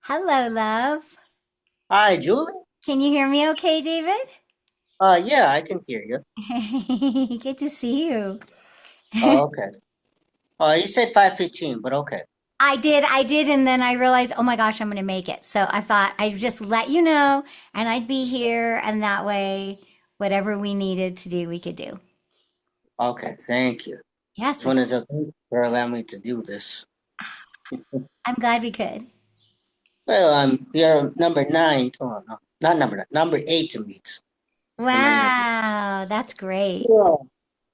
Hello, love. Hi, Julie. Can you hear me okay, David? Yeah, I can hear you. Good to see you. Oh, okay. You said 5:15, but okay. I did, and then I realized, oh my gosh, I'm gonna make it. So I thought I'd just let you know, and I'd be here, and that way, whatever we needed to do, we could do. Okay, thank you. Yes, This one is a thank you for allowing me to do this. I'm glad we could. Well, you're number nine. Oh, no, not number nine, number eight to meet for my interview. Wow, that's great. Yeah.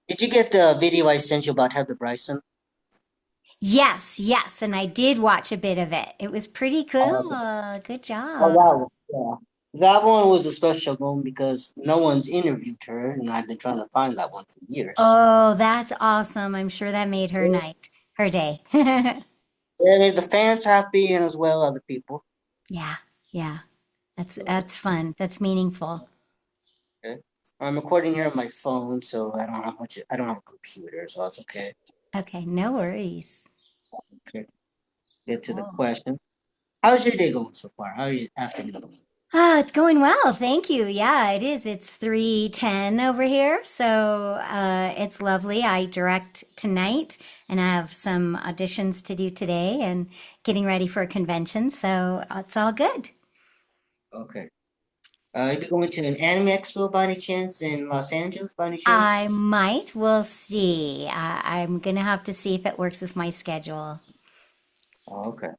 Did you get the video I sent you about Heather Bryson? Yes, yes, and I did watch a bit of it. It was pretty Oh, cool. okay. Good Oh, job. that one. Yeah. That one was a special one because no one's interviewed her, and I've been trying to find that one for years. Oh, that's awesome. I'm sure that made her night, her day. Yeah, the fans happy, and as well other people. Yeah, yeah. That's fun. That's meaningful. Okay. I'm recording here on my phone, so I don't have much. I don't have a computer, so that's okay. Okay, no worries. Okay. Get to the Oh. question. How's your day going so far? How are you afternoon going? Ah, it's going well. Thank you. Yeah, it is. It's 3:10 over here, so it's lovely. I direct tonight and I have some auditions to do today and getting ready for a convention, so it's all good. Okay. You going to an anime expo by any chance in Los Angeles by any chance? I might. We'll see. I'm gonna have to see if it works with my schedule. Oh, okay.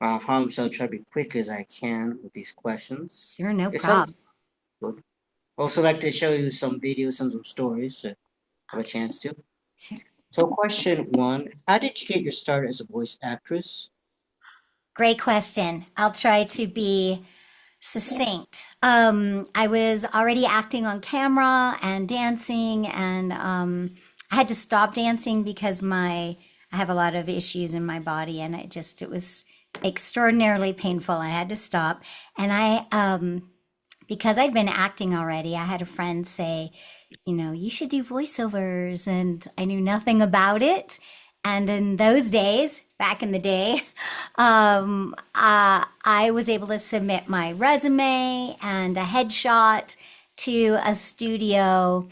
I promise I'll try to be quick as I can with these questions. Sure, no It sounds problem. good. Also like to show you some videos and some stories if I have a chance to. Sure. So question one, how did you get your start as a voice actress? Great question. I'll try to be succinct. I was already acting on camera and dancing, and I had to stop dancing because I have a lot of issues in my body, and it was extraordinarily painful. I had to stop, and because I'd been acting already, I had a friend say, you should do voiceovers, and I knew nothing about it. And in those days, back in the day, I was able to submit my resume and a headshot to a studio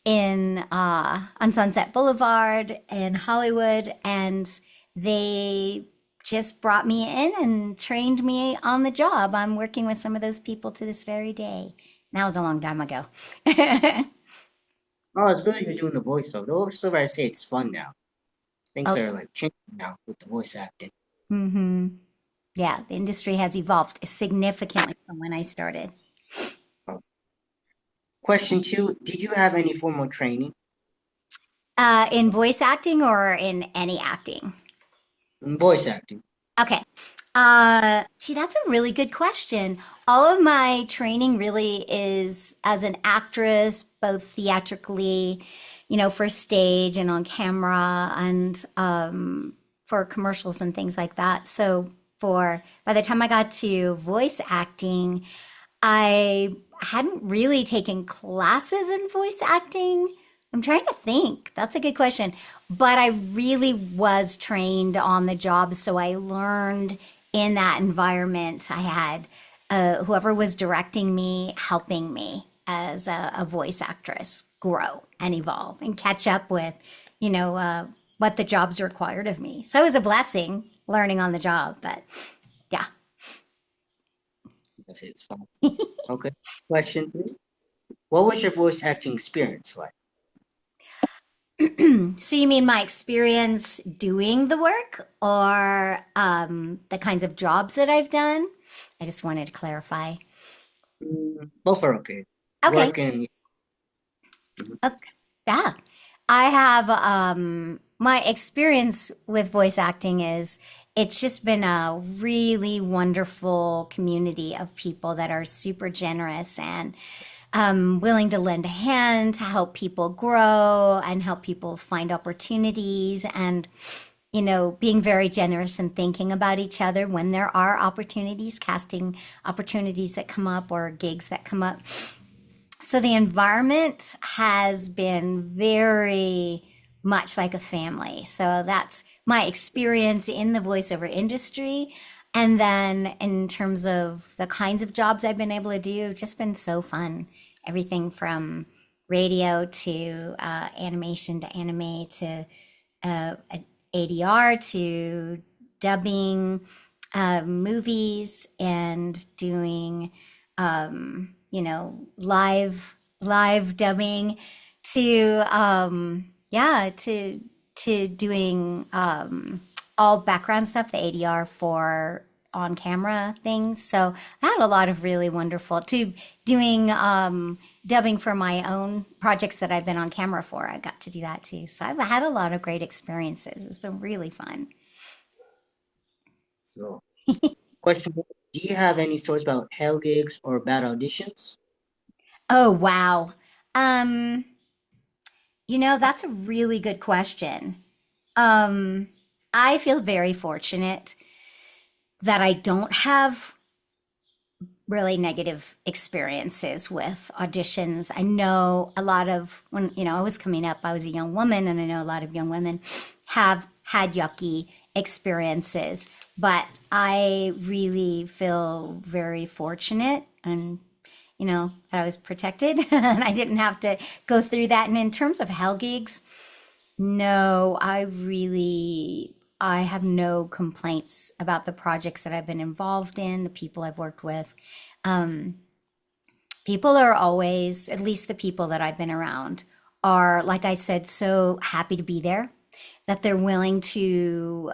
in on Sunset Boulevard in Hollywood, and they just brought me in and trained me on the job. I'm working with some of those people to this very day. That was a long time ago. Oh, it's good that you're doing the voiceover. The voiceover, I say it's fun now. Things Oh, are like changing now with the voice acting. mm-hmm. Yeah, the industry has evolved significantly from when I started. Oh. Question two, did you have any formal training In voice acting or in any acting? in voice acting? Okay. Gee, that's a really good question. All of my training really is as an actress, both theatrically, for stage and on camera and for commercials and things like that. So by the time I got to voice acting, I hadn't really taken classes in voice acting. I'm trying to think. That's a good question. But I really was trained on the job. So I learned in that environment. I had whoever was directing me, helping me as a voice actress grow and evolve and catch up with, what the jobs required of me. So it was a blessing learning on the job. But yeah. I say it's fun. Okay. Question three, what was your voice acting experience like? So you mean my experience doing the work or the kinds of jobs that I've done? I just wanted to clarify. Both are okay. Okay. Work and mhm. Okay. Yeah. I have my experience with voice acting is it's just been a really wonderful community of people that are super generous and willing to lend a hand to help people grow and help people find opportunities and being very generous and thinking about each other when there are opportunities, casting opportunities that come up or gigs that come up. So the environment has been very much like a family. So that's my experience in the voiceover industry. And then in terms of the kinds of jobs I've been able to do, just been so fun. Everything from radio to animation to anime to uh, ADR to dubbing movies and doing live dubbing to yeah to doing all background stuff, the ADR for on camera things. So I had a lot of really wonderful to doing dubbing for my own projects that I've been on camera for. I got to do that too. So I've had a lot of great experiences. It's been really fun. So, question one, do you have any stories about hell gigs or bad auditions? Oh wow. Um, that's a really good question. Um, I feel very fortunate that I don't have really negative experiences with auditions. I know a lot of when, I was coming up, I was a young woman, and I know a lot of young women have had yucky experiences, but I really feel very fortunate and that I was protected and I didn't have to go through that. And in terms of hell gigs, no, I have no complaints about the projects that I've been involved in, the people I've worked with. Um, People are always, at least the people that I've been around, are, like I said, so happy to be there that they're willing to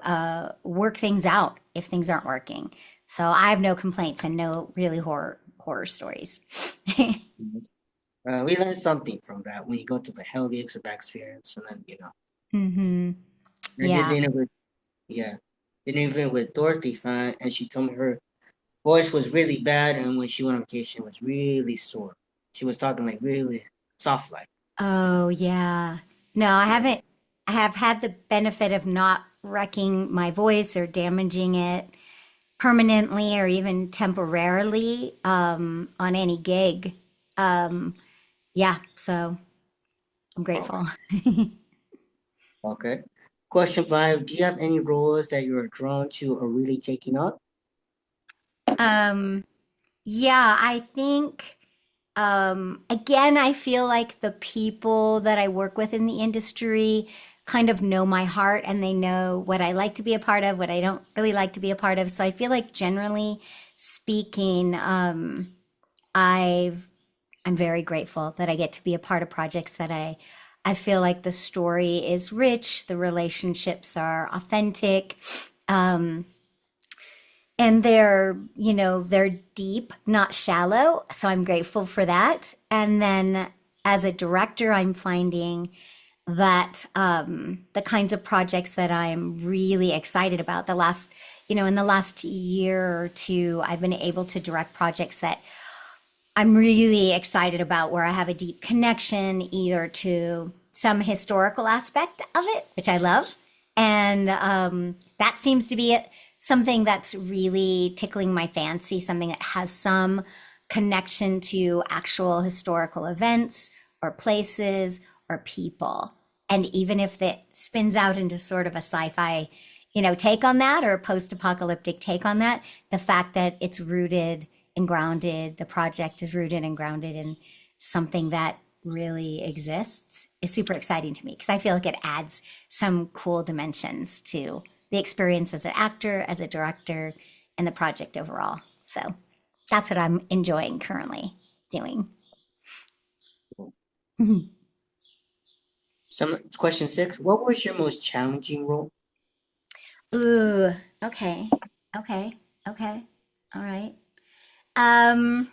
work things out if things aren't working. So I have no complaints and no really horror stories. Mhm. We learned something from that when you go to the hell gigs or bad experience, and then hmm I did Yeah. the interview. Yeah, did an interview with Dorothy fan, and she told me her voice was really bad, and when she went on vacation, it was really sore. She was talking like really soft, like Oh, yeah. No, I yeah. haven't. I have had the benefit of not wrecking my voice or damaging it permanently or even temporarily on any gig. Um, yeah, so I'm Okay. grateful. Okay. Question five: do you have any roles that you are drawn to or really taking on? um, yeah, I think again, I feel like the people that I work with in the industry kind of know my heart and they know what I like to be a part of, what I don't really like to be a part of. So I feel like generally speaking, I've I'm very grateful that I get to be a part of projects that I feel like the story is rich, the relationships are authentic, um, and they're deep, not shallow. So I'm grateful for that. And then as a director, I'm finding that the kinds of projects that I'm really excited about in the last year or two, I've been able to direct projects that I'm really excited about where I have a deep connection either to some historical aspect of it, which I love. And that seems to be something that's really tickling my fancy, something that has some connection to actual historical events or places or people. And even if it spins out into sort of a sci-fi, take on that or a post-apocalyptic take on that, the fact that it's rooted and grounded, the project is rooted and grounded in something that really exists is super exciting to me because I feel like it adds some cool dimensions to the experience as an actor, as a director, and the project overall. So that's what I'm enjoying currently doing. Some question six: what was your most challenging role? Ooh, okay. Okay. Okay. All right. Um,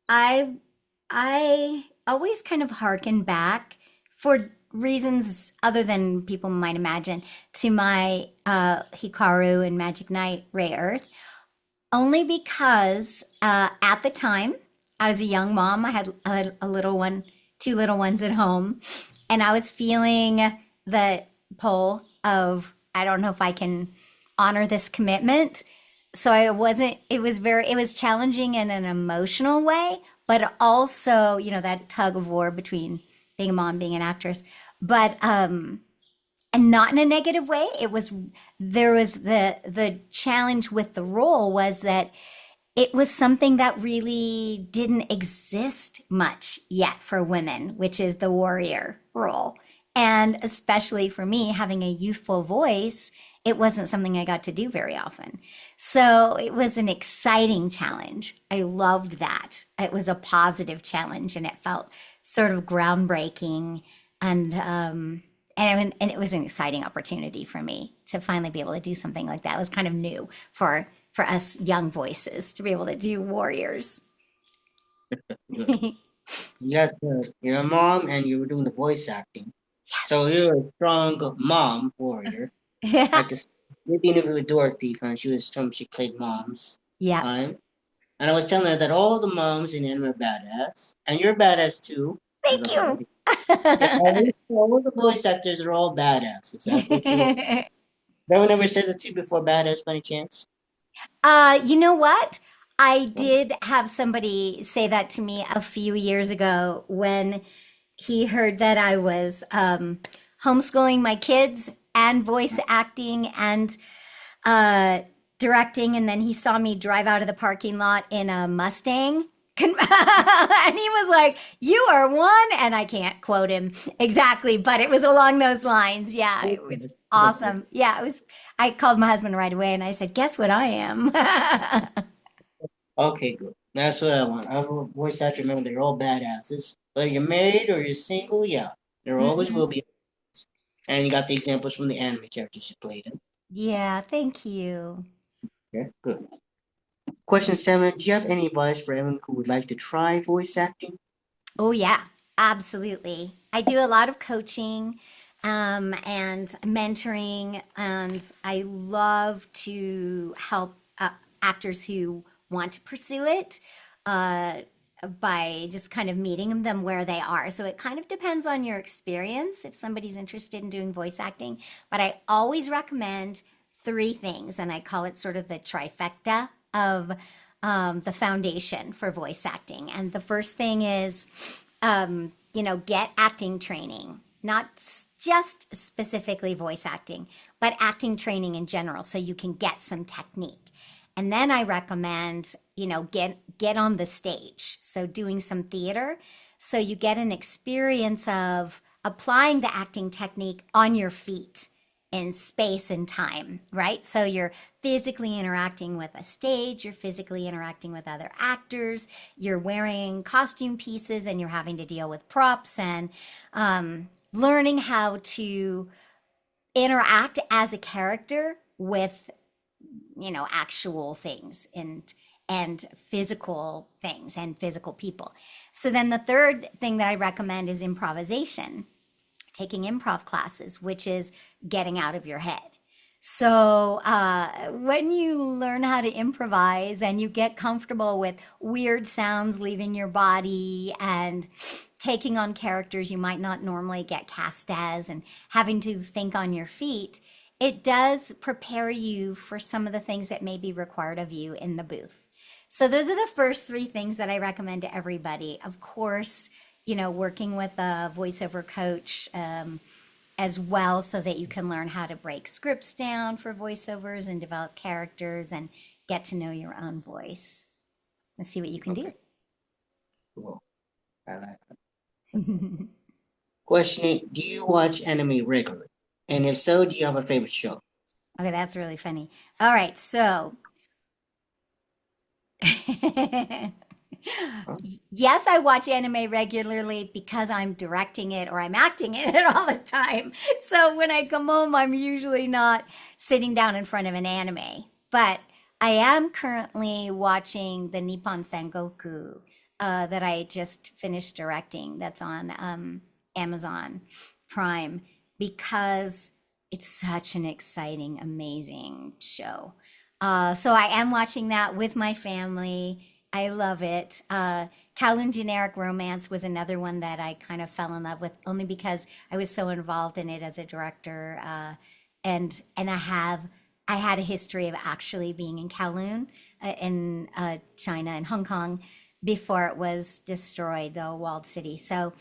I I always kind of harken back for reasons other than people might imagine to my Hikaru and Magic Knight Ray Earth, only because at the time I was a young mom. I had a little one, two little ones at home, and I was feeling the pull of I don't know if I can honor this commitment. So it was challenging in an emotional way, but also, that tug of war between being a mom, being an actress. But and not in a negative way. It was there was the challenge with the role was that it was something that really didn't exist much yet for women, which is the warrior role. And especially for me, having a youthful voice, it wasn't something I got to do very often. So it was an exciting challenge. I loved that. It was a positive challenge and it felt sort of groundbreaking. And it was an exciting opportunity for me to finally be able to do something like that. It was kind of new for us young voices to be able to do warriors. Good. You're a mom and you were doing the voice acting. So you're a strong mom warrior. Yeah. Like this, maybe interview with Dorothy, and she played moms. Yeah. Time. And I was telling her that all the moms in anime are badass, and you're badass too, as a Thank mom. you. Yeah, all the voice actors are all badass. Is that what you? No one ever said that to you before, badass, by any chance? You know what? I did have somebody say that to me a few years ago when he heard that I was homeschooling my kids and voice acting and uh, directing, and then he saw me drive out of the parking lot in a Mustang. And he was like, "You are one," and I can't quote him exactly, but it was along those lines. Yeah, it was awesome. Yeah, it was. I called my husband right away and I said, "Guess what I am?" Okay, good. That's what I want. I have a voice actor. Remember, they're all badasses. Whether you're married or you're single, yeah, there always Mhm. will be. And you got the examples from the anime characters you played in. Yeah, thank you. Yeah, good. Question 7. Do you have any advice for anyone who would like to try voice acting? Oh, yeah, absolutely. I do a lot of coaching and mentoring, and I love to help actors who want to pursue it uh, by just kind of meeting them where they are. So it kind of depends on your experience if somebody's interested in doing voice acting. But I always recommend three things, and I call it sort of the trifecta of the foundation for voice acting. And the first thing is, get acting training, not just specifically voice acting, but acting training in general, so you can get some technique. And then I recommend, get on the stage. So doing some theater, so you get an experience of applying the acting technique on your feet in space and time, right? So you're physically interacting with a stage, you're physically interacting with other actors, you're wearing costume pieces, and you're having to deal with props and learning how to interact as a character with, actual things and physical things and physical people. So then the third thing that I recommend is improvisation, taking improv classes, which is getting out of your head. So when you learn how to improvise and you get comfortable with weird sounds leaving your body and taking on characters you might not normally get cast as and having to think on your feet, it does prepare you for some of the things that may be required of you in the booth. So those are the first three things that I recommend to everybody. Of course, working with a voiceover coach as well, so that you can learn how to break scripts down for voiceovers and develop characters and get to know your own voice and see what you can do. Okay, cool. I like that. Question 8. Do you watch anime regularly? And if so, do you have a favorite show? Okay, that's really funny. All right, so Huh? yes, I watch anime regularly because I'm directing it or I'm acting in it all the time. So when I come home, I'm usually not sitting down in front of an anime. But I am currently watching the Nippon Sangoku that I just finished directing, that's on Amazon Prime, because it's such an exciting, amazing show. So I am watching that with my family. I love it. Kowloon Generic Romance was another one that I kind of fell in love with, only because I was so involved in it as a director, and I had a history of actually being in Kowloon, in China and Hong Kong, before it was destroyed, the walled city. So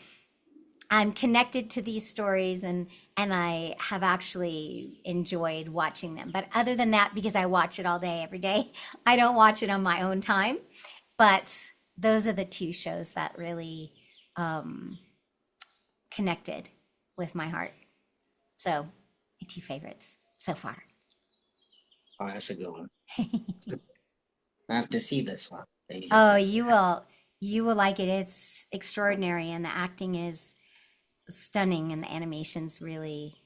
I'm connected to these stories and I have actually enjoyed watching them. But other than that, because I watch it all day, every day, I don't watch it on my own time. But those are the two shows that really um, connected with my heart. So, my two favorites so far. Oh, that's a good one. I have to see this one that you just Oh, mentioned. you will like it. It's extraordinary and the acting is stunning and the animation's really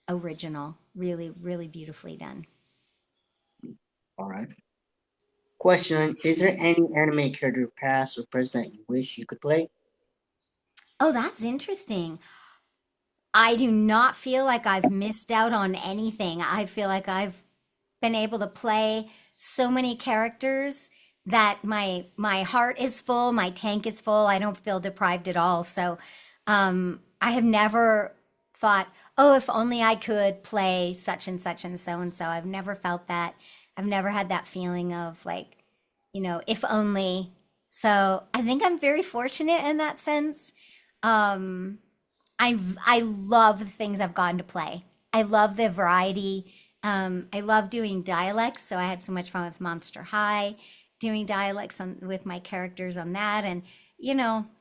original, really, really beautifully done. All right. Question: is there any anime character, past or present, that you wish you could play? Oh, that's interesting. I do not feel like I've missed out on anything. I feel like I've been able to play so many characters that my heart is full, my tank is full. I don't feel deprived at all. So I have never thought, oh, if only I could play such and such and so and so. I've never felt that. I've never had that feeling of like, if only. So I think I'm very fortunate in that sense. Um, I love the things I've gotten to play. I love the variety. I love doing dialects, so I had so much fun with Monster High, doing dialects with my characters on that, and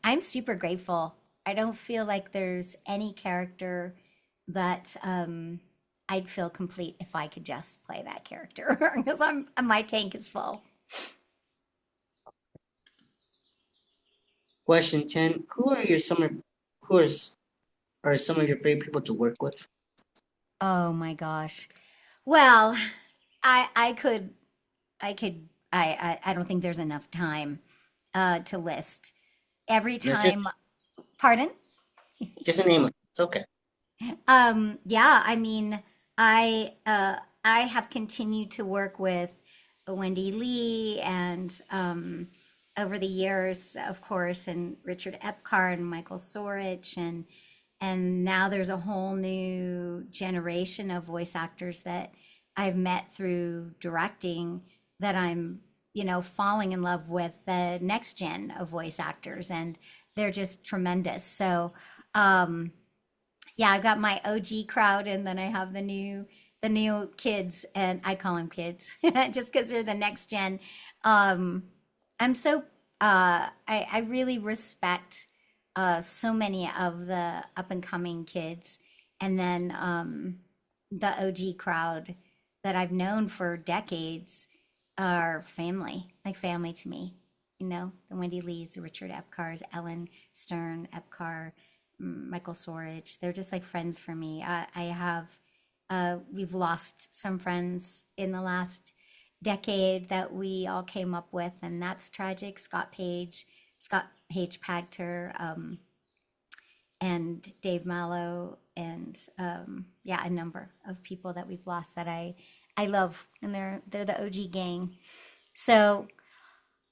I'm super grateful. I don't feel like there's any character that I'd feel complete if I could just play that character because my tank is full. Question 10: who are your summer? Who are some of your favorite people to work with? Oh my gosh. Well, I could I could I don't think there's enough time to list. Every Let's just time, pardon? just a name. It's okay. Yeah, I mean, I have continued to work with Wendy Lee and over the years, of course, and Richard Epcar and Michael Sorich and now there's a whole new generation of voice actors that I've met through directing that I'm, falling in love with the next gen of voice actors and they're just tremendous. So, um, yeah, I've got my OG crowd, and then I have the new kids, and I call them kids just because they're the next gen. Um, I'm so I really respect so many of the up and coming kids, and then the OG crowd that I've known for decades are family, like family to me. The Wendy Lees, the Richard Epcars, Ellen Stern, Epcar, Michael Sorich. They're just like friends for me. I have, we've lost some friends in the last decade that we all came up with, and that's tragic. Scott Page Pagter, and Dave Mallow, and yeah, a number of people that we've lost that I love, and they're the OG gang. So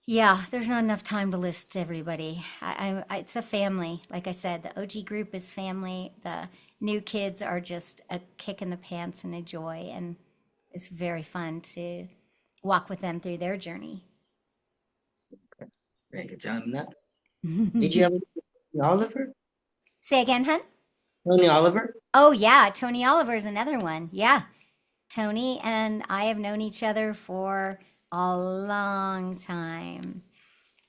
yeah, there's not enough time to list everybody. It's a family. Like I said, the OG group is family. The new kids are just a kick in the pants and a joy, and it's very fun to walk with them through their journey. Very good job on that. Did you ever meet Oliver? Say again, hun? Tony Oliver? Oh yeah, Tony Oliver is another one. Yeah, Tony and I have known each other for a long time.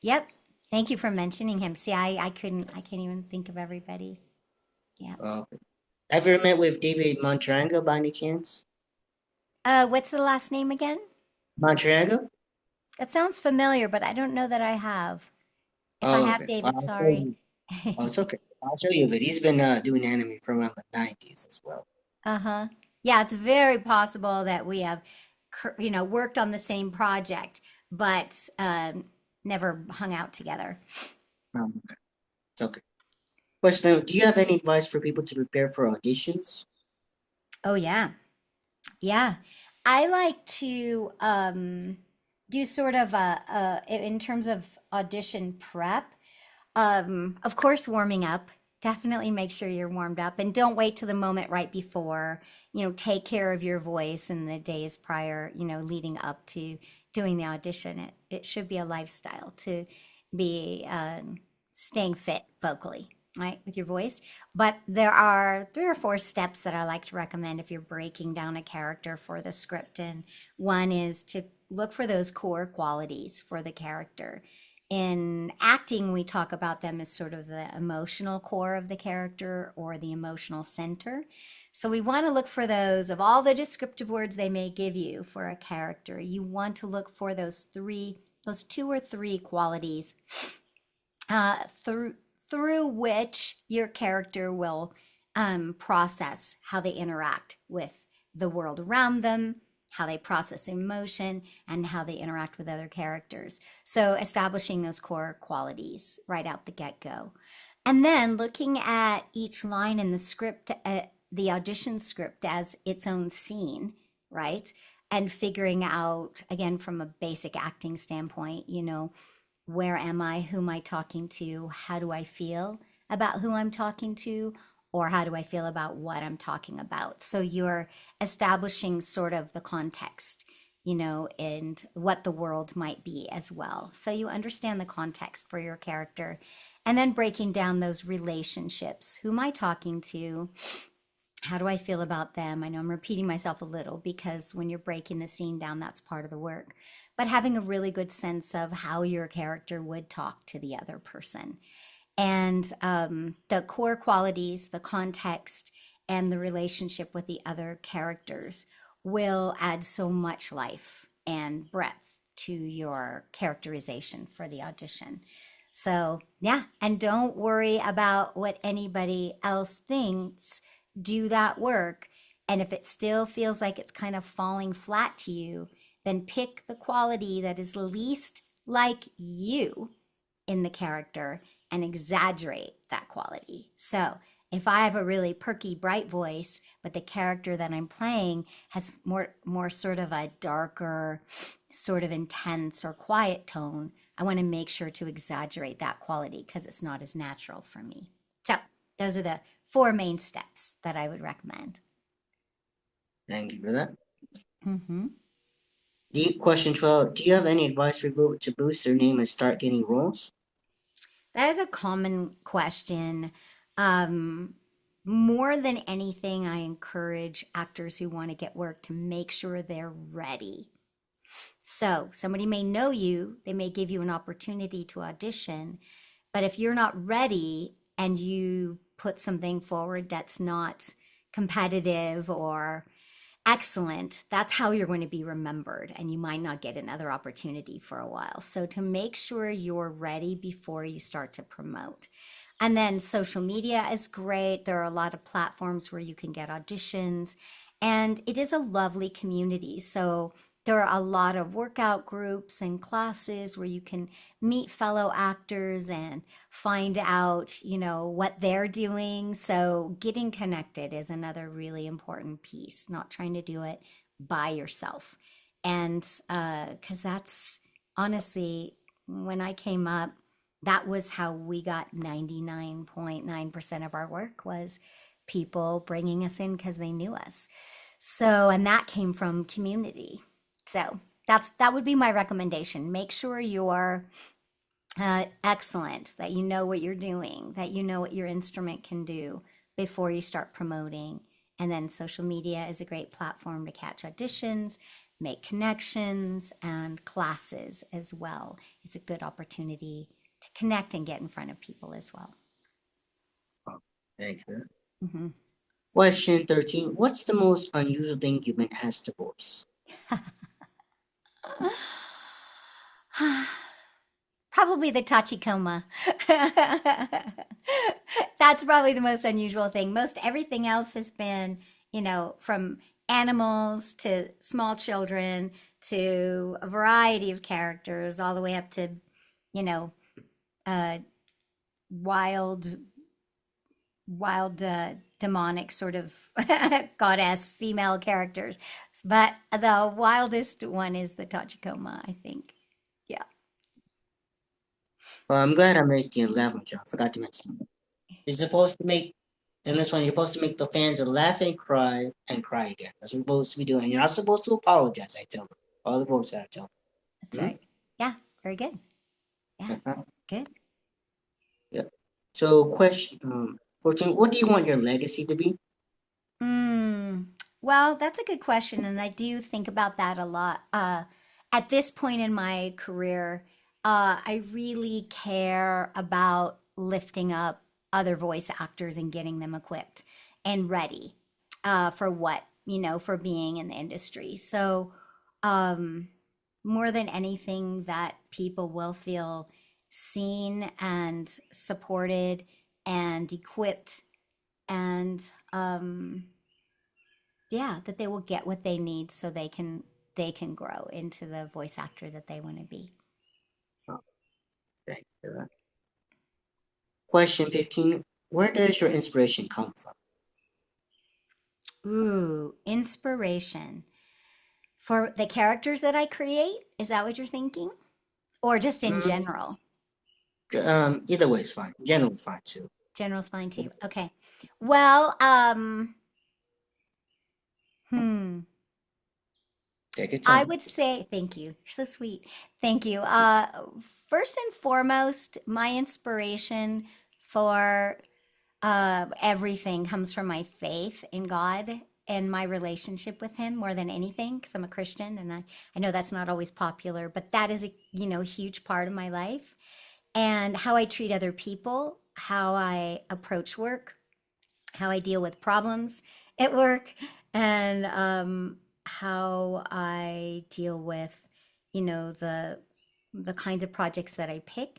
Yep. Thank you for mentioning him. See, I can't even think of everybody. Yeah. Okay. Have you ever met with David Montranga by any chance? What's the last name again? Montranga? That sounds familiar, but I don't know that I have. If I Oh, have, okay. Well, David, I'll show sorry. you. Oh, it's okay. I'll show you. But he's been doing anime for around the 90s as well. Uh-huh. Yeah, it's very possible that we have, worked on the same project, but never hung out together. Okay. It's okay. Question: do you have any advice for people to prepare for auditions? Oh yeah. Yeah. I like to do sort of in terms of audition prep. Of course, warming up. Definitely make sure you're warmed up and don't wait till the moment right before. Take care of your voice in the days prior, leading up to doing the audition. It should be a lifestyle to be staying fit vocally. right, with your voice. But there are 3 or 4 steps that I like to recommend if you're breaking down a character for the script. And one is to look for those core qualities for the character. In acting, we talk about them as sort of the emotional core of the character or the emotional center. So we want to look for those of all the descriptive words they may give you for a character. You want to look for those 2 or 3 qualities uh, through through which your character will process how they interact with the world around them, how they process emotion, and how they interact with other characters. So establishing those core qualities right out the get-go. And then looking at each line in the script, the audition script as its own scene, right? And figuring out, again, from a basic acting standpoint, where am I? Who am I talking to? How do I feel about who I'm talking to? Or how do I feel about what I'm talking about? So you're establishing sort of the context, and what the world might be as well. So you understand the context for your character and then breaking down those relationships. Who am I talking to? How do I feel about them? I know I'm repeating myself a little because when you're breaking the scene down, that's part of the work. But having a really good sense of how your character would talk to the other person. And the core qualities, the context, and the relationship with the other characters will add so much life and breadth to your characterization for the audition. So, yeah, and don't worry about what anybody else thinks. Do that work. And if it still feels like it's kind of falling flat to you, then pick the quality that is least like you in the character and exaggerate that quality. So, if I have a really perky, bright voice, but the character that I'm playing has more sort of a darker, sort of intense or quiet tone, I want to make sure to exaggerate that quality because it's not as natural for me. So, those are the 4 main steps that I would recommend. Thank you for that. Mm-hmm. Question 12. Do you have any advice for people to boost their name and start getting roles? That is a common question. Um, More than anything, I encourage actors who want to get work to make sure they're ready. So, somebody may know you, they may give you an opportunity to audition, but if you're not ready and you put something forward that's not competitive or excellent, that's how you're going to be remembered, and you might not get another opportunity for a while. So, to make sure you're ready before you start to promote. And then social media is great. There are a lot of platforms where you can get auditions, and it is a lovely community. So, there are a lot of workout groups and classes where you can meet fellow actors and find out, what they're doing. So getting connected is another really important piece, not trying to do it by yourself. And because that's honestly, when I came up, that was how we got 99.9% of our work was people bringing us in because they knew us. So, and that came from community. So that would be my recommendation. Make sure you're excellent, that you know what you're doing, that you know what your instrument can do before you start promoting. And then social media is a great platform to catch auditions, make connections, and classes as well. It's a good opportunity to connect and get in front of people as well. Oh, thank you. Mhm. Question 13. What's the most unusual thing you've been asked to voice? Probably the tachikoma. That's probably the most unusual thing. Most everything else has been, from animals to small children to a variety of characters, all the way up to, you know, uh, wild, wild, demonic sort of goddess female characters. But the wildest one is the tachikoma, I think. Yeah. Well, I'm glad I'm making you laugh, John. I forgot to mention. You're supposed to make, in this one, you're supposed to make the fans laugh and cry again. That's what you're supposed to be doing. And you're not supposed to apologize, I tell them. All the votes that I tell That's them. right. Yeah, very good. Yeah, Hmm? good. Yep. So, question 14, what do you want your legacy to be? Mm, well, that's a good question, and I do think about that a lot. At this point in my career, I really care about lifting up other voice actors and getting them equipped and ready for for being in the industry. So, um, more than anything, that people will feel seen and supported and equipped and yeah, that they will get what they need so they can grow into the voice actor that they want to be. Oh, thank you for that. Question 15, where does your inspiration come from? Ooh, inspiration for the characters that I create. Is that what you're thinking? Or just in Mm, general? either way is fine. General is fine too. General's fine too. Okay. Well, hmm. Take your I time. would say thank you. You're so sweet. Thank you. First and foremost, my inspiration for everything comes from my faith in God and my relationship with Him more than anything, because I'm a Christian, and I know that's not always popular, but that is a huge part of my life and how I treat other people, how I approach work, how I deal with problems at work, and how I deal with, the kinds of projects that I pick.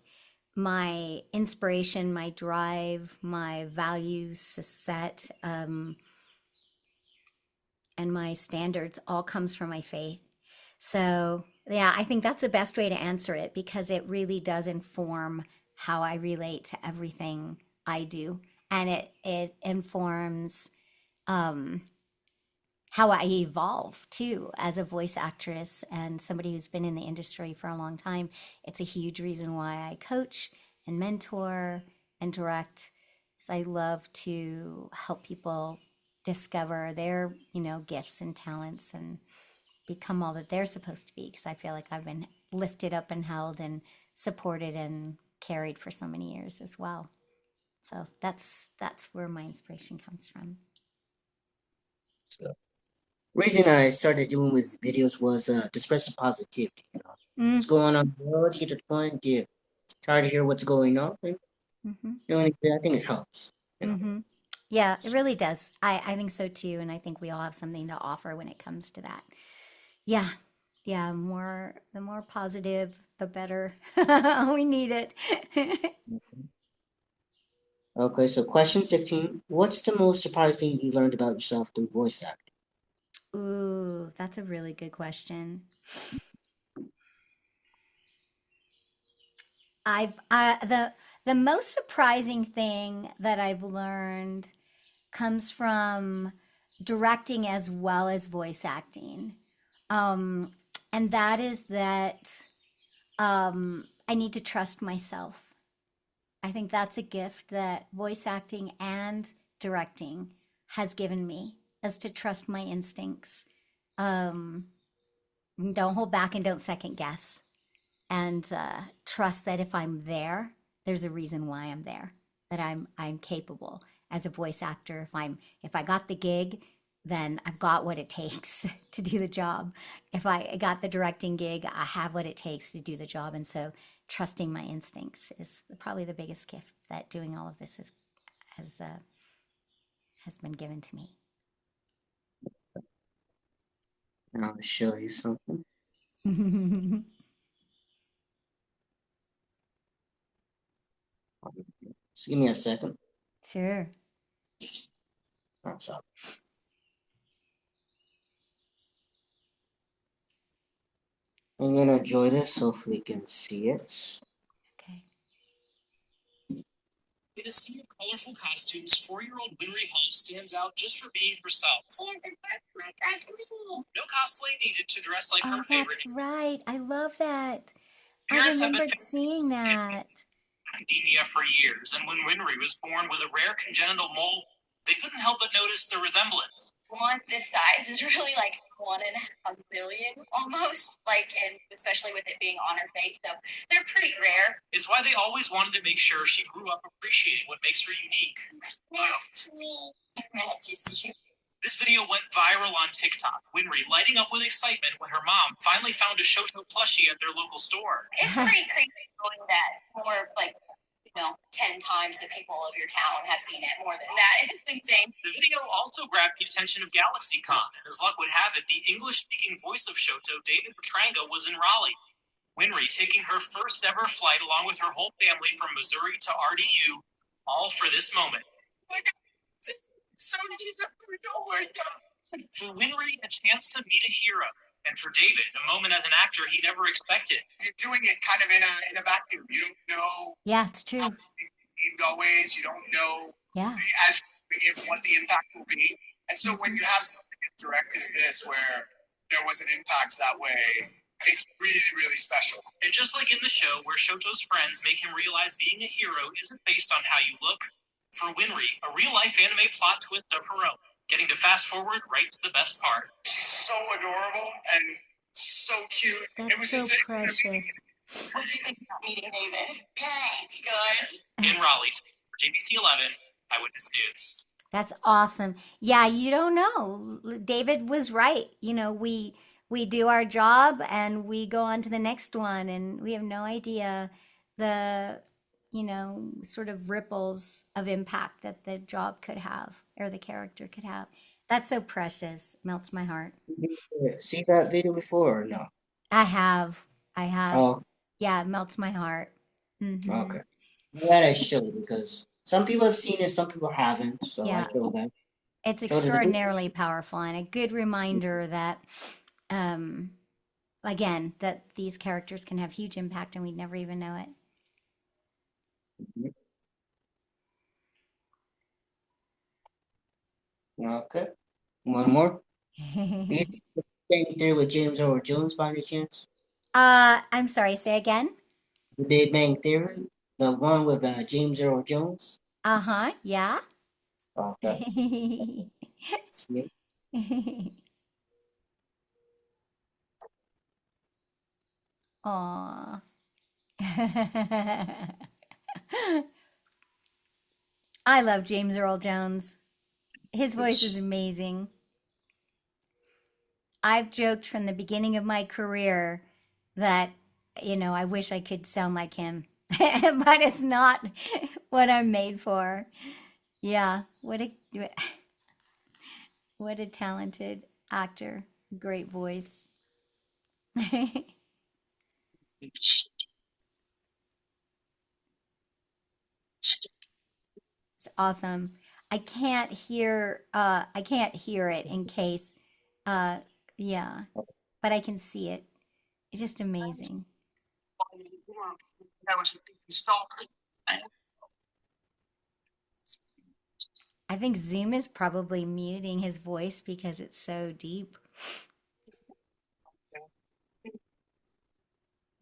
My inspiration, my drive, my values set, and my standards all comes from my faith. So yeah, I think that's the best way to answer it because it really does inform how I relate to everything I do, and it informs um, how I evolve too as a voice actress and somebody who's been in the industry for a long time. It's a huge reason why I coach and mentor and direct. Because I love to help people discover their, gifts and talents and become all that they're supposed to be. Because I feel like I've been lifted up and held and supported and carried for so many years as well. So that's where my inspiration comes from. So, reason I started doing with videos was to spread some positivity. What's Mm, going on in the world? Get to the point. Get try to hear what's going on. And, hmm I think it helps. You know. hmm Yeah, it really does. I think so too, and I think we all have something to offer when it comes to that. Yeah, yeah. The more positive, the better. We need it. Okay, so question 16. What's the most surprising thing you learned about yourself through voice acting? Ooh, that's a really good question. The most surprising thing that I've learned comes from directing as well as voice acting. Um, and that is that I need to trust myself. I think that's a gift that voice acting and directing has given me, as to trust my instincts. Um, don't hold back and don't second guess, and trust that if I'm there, there's a reason why I'm there. That I'm capable as a voice actor. If I got the gig, then I've got what it takes to do the job. If I got the directing gig, I have what it takes to do the job. And so trusting my instincts is probably the biggest gift that doing all of this has uh, has been given to me. And I'll show you something. Just give me a second. Sure. Oh, sorry. I'm gonna enjoy this. Hopefully, you can see it. Okay. In a sea of colorful costumes, 4-year-old Winry Hall stands out just for being herself. No cosplay needed to dress like her Oh, favorite. that's right. I love that. I Parents have been remembered fans seeing that. of academia for years, and when Winry was born with a rare congenital mole, they couldn't help but notice the resemblance. One this size is really like 1.5 million almost, like, and especially with it being on her face, so they're pretty rare. It's why they always wanted to make sure she grew up appreciating what makes her unique. That's me. That's just you. This video went viral on TikTok. Winry lighting up with excitement when her mom finally found a Shoto plushie at their local store. It's pretty crazy knowing that more like 10 times the people of your town have seen it, more than that. It's insane. The video also grabbed the attention of GalaxyCon, and as luck would have it, the English-speaking voice of Shoto, David Petranga, was in Raleigh. Winry taking her first ever flight along with her whole family from Missouri to RDU, all for this moment. For Winry, a chance to meet a hero. And for David, a moment as an actor he never expected. You're doing it kind of in a vacuum. You don't know. Yeah, it's true. Always, you don't know. Yeah. As what the impact will be. And so when you have something as direct as this, where there was an impact that way, it's really, really special. And just like in the show, where Shoto's friends make him realize being a hero isn't based on how you look, for Winry, a real-life anime plot twist of her own, getting to fast forward right to the best part. She's so adorable and so cute. That's so precious. What do you think about meeting David? Good. In Raleigh, for JBC 11, Eyewitness News. That's awesome. Yeah, you don't know. David was right. We do our job and we go on to the next one, and we have no idea the sort of ripples of impact that the job could have or the character could have. That's so precious. Melts my heart. See that video before or no? I have. I have. Oh, Yeah, it melts my heart. okay. I'm glad I showed because some people have seen it, some people haven't. So I Yeah, showed them. it's Showed it. extraordinarily powerful and a good reminder that, um, again, that these characters can have huge impact and we'd never even know Okay. One more. Do you it. think the same thing with James Earl Jones by any chance? I'm sorry, say again? The Big Bang Theory? The one with James Earl Jones? Uh-huh, yeah. Okay. See? Aw. I love James Earl Jones. His voice is amazing. I've joked from the beginning of my career that, I wish I could sound like him, but it's not what I'm made for. Yeah, what a talented actor. Great voice. It's awesome. I can't hear it in case uh yeah, but I can see it. It's just amazing. I think Zoom is probably muting his voice because it's so deep.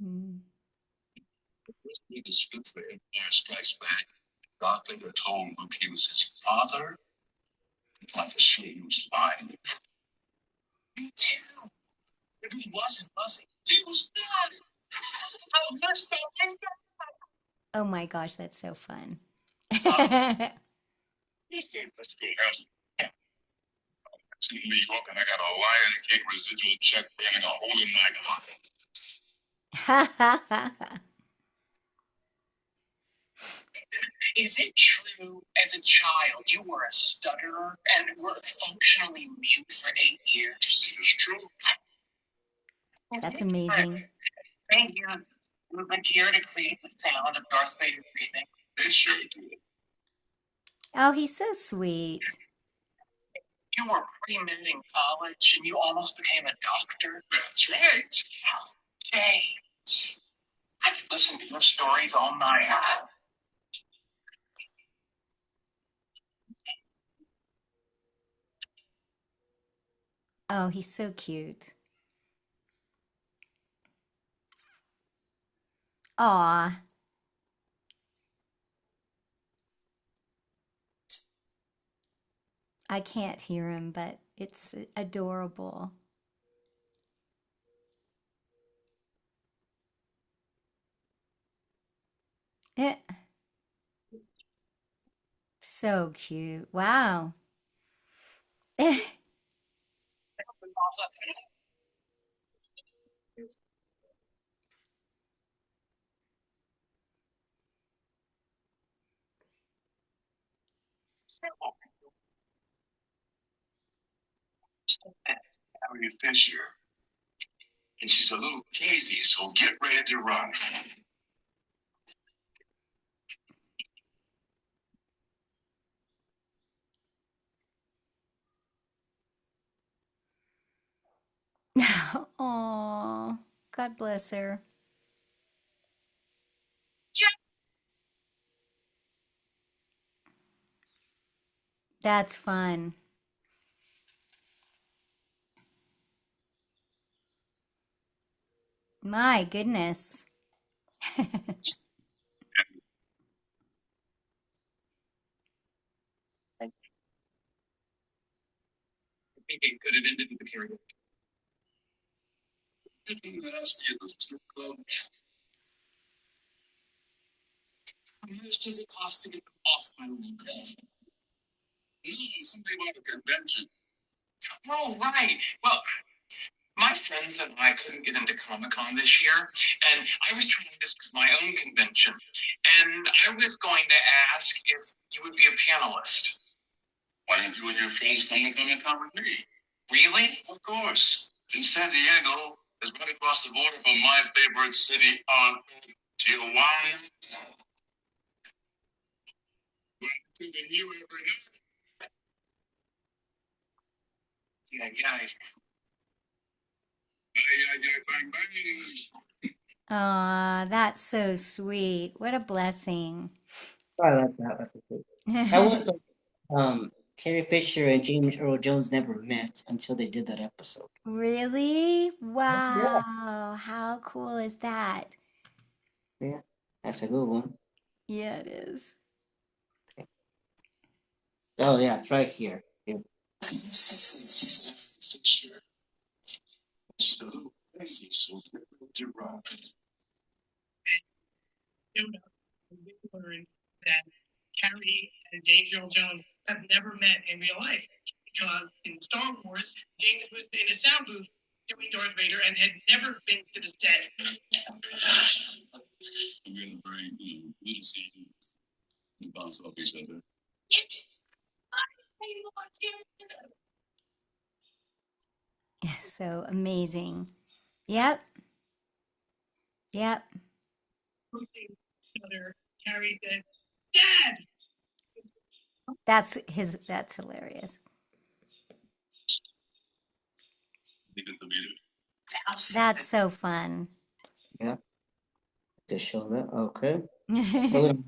Mm. He stood for Empire Strikes Back. Darth Vader told Luke he was his father. It's like a shit he was lying. Me too. But he wasn't, was he? He was not. I missed that. Oh my gosh, that's so fun. He's doing this good house. It's in New York, and I got a Lion King residual check burning a hole in my pocket. Is it true as a child you were a stutterer and were functionally mute for 8 years? It is true. That's amazing. Thank you. Movement here to create the sound of Darth Vader breathing. They sure do. Oh, he's so sweet. You were pre-med in college and you almost became a doctor. That's right. James, I could listen to your stories all night. Oh, he's so cute. Aw, I can't hear him, but it's adorable. Eh, so cute. Wow. Eh, Harriet Fisher, and she's a little crazy, so get ready to run. oh, God bless her. That's fun. My goodness. I think it could have ended with the karaoke. Last year, the strip club. How much does it cost to get them off my room? Something about a convention. Oh, right. Well, my friends and I couldn't get into Comic-Con this year, and I was trying to start my own convention. And I was going to ask if you would be a panelist. Why don't you and your friends come to Comic-Con with me? Really? Of course. In San Diego is right across the border from my favorite city on Tijuana. To the new every yeah, bang, bang. Aw, that's so sweet. What a blessing. I like that. That's okay. I would Carrie Fisher and James Earl Jones never met until they did that episode. Really? Yeah, Wow. How cool is that? yeah, that's a good one. Yeah, it is. Oh yeah, it's right here. Yeah. So crazy, so Draph. We learned that Carrie and James Earl Jones have never met in real life because in Star Wars, James was in a sound booth doing Darth Vader and had never been to the set. We're gonna bring little scenes and bounce off each other. Yeah, so amazing. Yep. Yep. Carrie said, "Dad." That's hilarious. Leave the meter. That's so fun. Yeah, to show that. Okay. We're gonna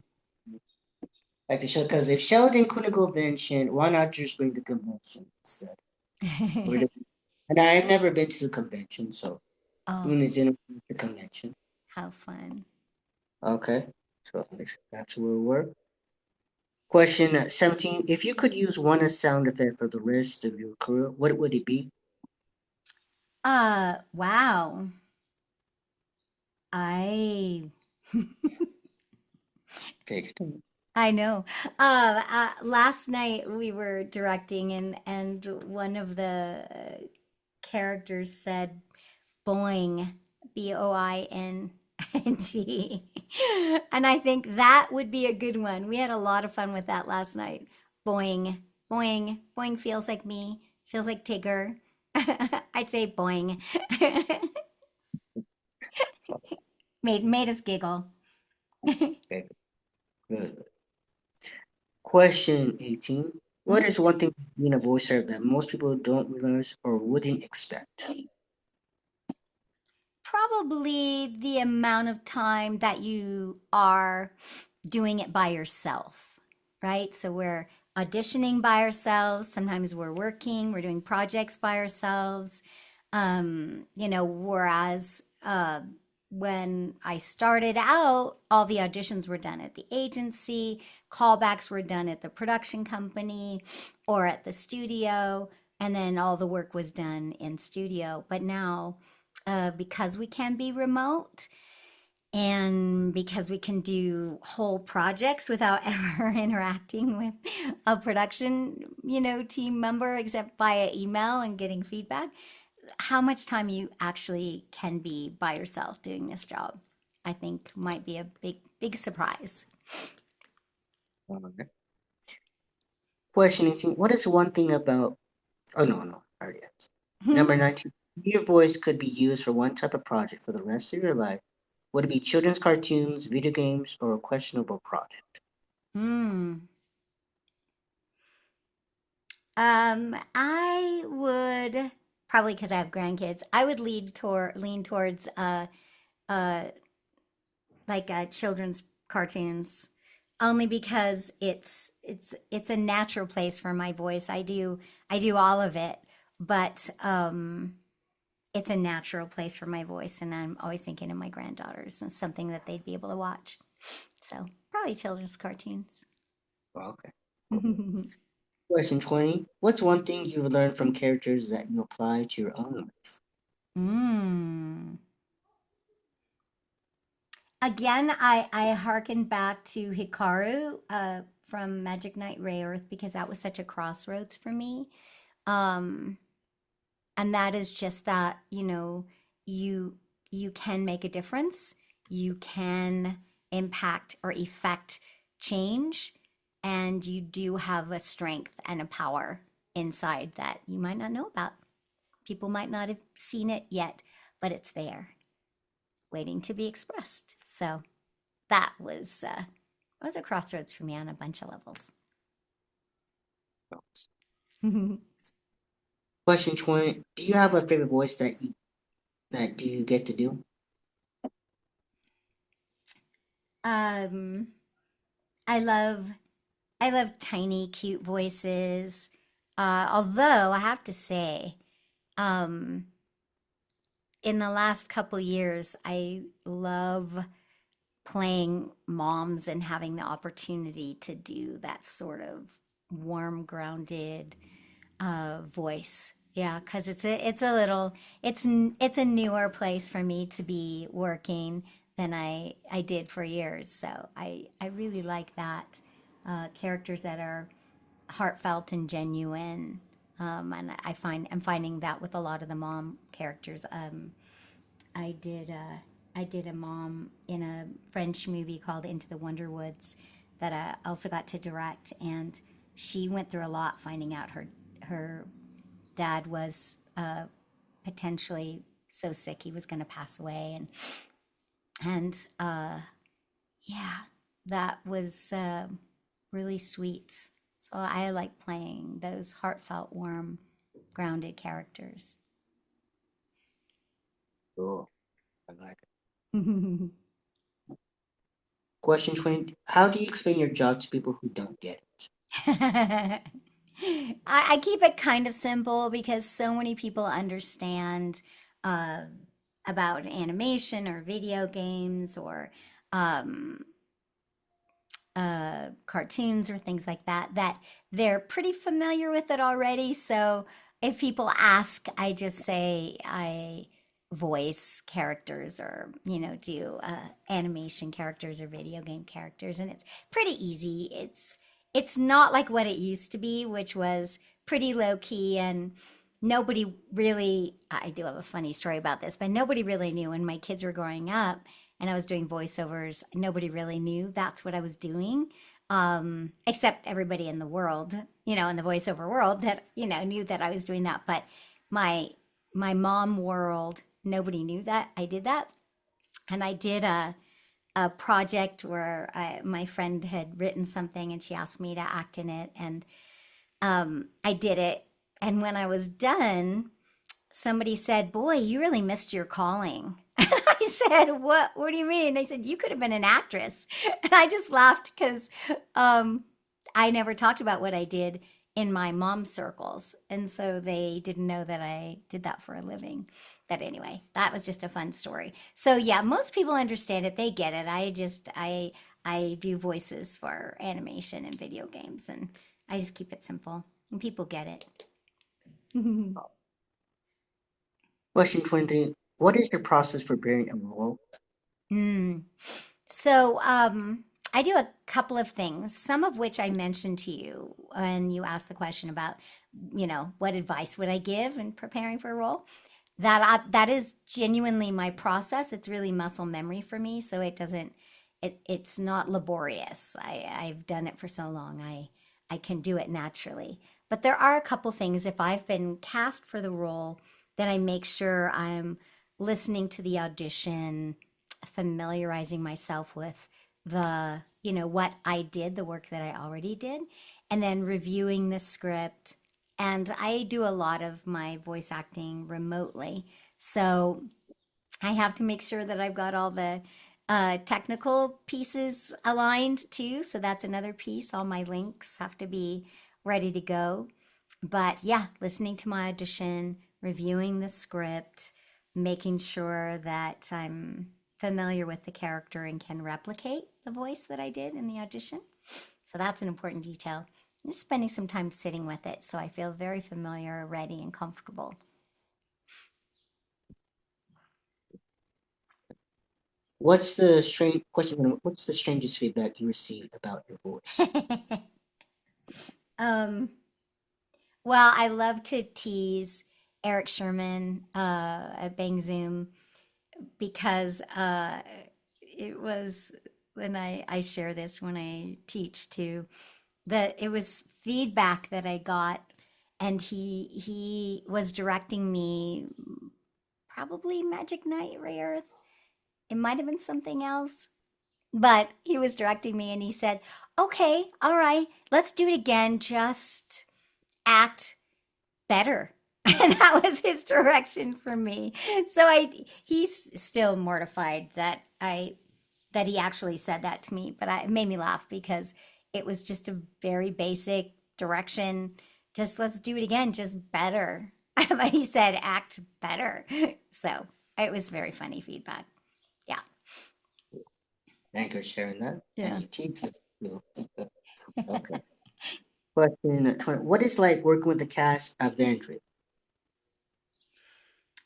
like to show because if Sheldon couldn't go convention, why not just bring the convention instead? We're the- And I've never been to the convention, so Oh, doing this in the convention. how fun. Okay, so that's where we work. Question 17. If you could use one sound effect for the rest of your career, what would it be? Wow. I Take it. I know. Last night we were directing and one of the characters said boing, Boing. And I think that would be a good one. We had a lot of fun with that last night. Boing, boing, boing feels like me, feels like Tigger. I'd say boing. Made us giggle. Okay, good. Question 18. What is one thing being a voicer that most people don't realize or wouldn't expect? Probably the amount of time that you are doing it by yourself, right? So we're auditioning by ourselves. Sometimes we're working, we're doing projects by ourselves. Whereas when I started out, all the auditions were done at the agency, callbacks were done at the production company or at the studio, and then all the work was done in studio. But now, because we can be remote And because we can do whole projects without ever interacting with a production, team member except via email and getting feedback, how much time you actually can be by yourself doing this job, I think might be a big surprise. Okay. Question 18. What is one thing about... Oh, no. I already asked. Number 19. If your voice could be used for one type of project for the rest of your life, would it be children's cartoons, video games, or a questionable project? I would probably, because I have grandkids, I would lean towards uh like children's cartoons, only because it's a natural place for my voice. I do all of it, but it's a natural place for my voice, and I'm always thinking of my granddaughters and something that they'd be able to watch. So probably children's cartoons. Oh, okay. Question 20. What's one thing you've learned from characters that you apply to your own life? Again, I hearken back to Hikaru from Magic Knight Rayearth, because that was such a crossroads for me. Um, and that is just that, you can make a difference. You can impact or effect change, and you do have a strength and a power inside that you might not know about. People might not have seen it yet, but it's there, waiting to be expressed. So that was a crossroads for me on a bunch of levels. Question 20. Do you have a favorite voice that you get to do? um, I love I love tiny, cute voices. Although I have to say, um, in the last couple years, I love playing moms and having the opportunity to do that sort of warm, grounded voice. Yeah, because it's a newer place for me to be working than I did for years. So I really like that. Characters that are heartfelt and genuine. And I'm finding that with a lot of the mom characters. I did I did a mom in a French movie called Into the Wonder Woods that I also got to direct, and she went through a lot finding out her dad was potentially so sick he was going to pass away, and yeah, that was really sweet. So I like playing those heartfelt, warm, grounded characters. Cool. I like it. Question 20. How do you explain your job to people who don't get it? I keep it kind of simple because so many people understand uh, about animation or video games or um, cartoons or things like that, that they're pretty familiar with it already. So if people ask, I just say I voice characters, or do animation characters or video game characters, and it's pretty easy. It's not like what it used to be, which was pretty low key, and nobody really, I do have a funny story about this, but nobody really knew when my kids were growing up and I was doing voiceovers. Nobody really knew that's what I was doing, except everybody in the world, in the voiceover world, that knew that I was doing that. But my my mom world, nobody knew that I did that. And I did a project where my friend had written something and she asked me to act in it, and I did it. And when I was done, somebody said, "Boy, you really missed your calling." I said, What do you mean?" They said, "You could have been an actress." And I just laughed because I never talked about what I did in my mom's circles. And so they didn't know that I did that for a living. But anyway, that was just a fun story. So yeah, most people understand it. They get it. I do voices for animation and video games, and I just keep it simple and people get it. Question 23. What is your process for preparing a role? Mm. So, I do a couple of things, some of which I mentioned to you when you asked the question about, what advice would I give in preparing for a role? That is genuinely my process. It's really muscle memory for me, so it's not laborious. I've done it for so long. I can do it naturally. But there are a couple things if I've been cast for the role, that I make sure I'm listening to the audition, familiarizing myself with what I did, the work that I already did, and then reviewing the script. And I do a lot of my voice acting remotely. So I have to make sure that I've got all the technical pieces aligned too. So that's another piece. All my links have to be ready to go. But yeah, listening to my audition, reviewing the script, making sure that I'm familiar with the character and can replicate the voice that I did in the audition. So that's an important detail. Just spending some time sitting with it so I feel very familiar, ready, and comfortable. What's the strange question? What's the strangest feedback you received about your voice? um, well, I love to tease Eric Sherman at Bang Zoom because it was when I share this when I teach too, that it was feedback that I got, and he was directing me, probably Magic Knight Ray Earth. It might have been something else, but he was directing me and he said, "Okay, all right, let's do it again. Just act better." And that was his direction for me. So he's still mortified that he actually said that to me, but it made me laugh because it was just a very basic direction. Just let's do it again, just better. But he said act better. So it was very funny feedback. Yeah. Thank you for sharing that. And Yeah. you teach them. Okay. Question 20. What is like working with the cast of Vandred?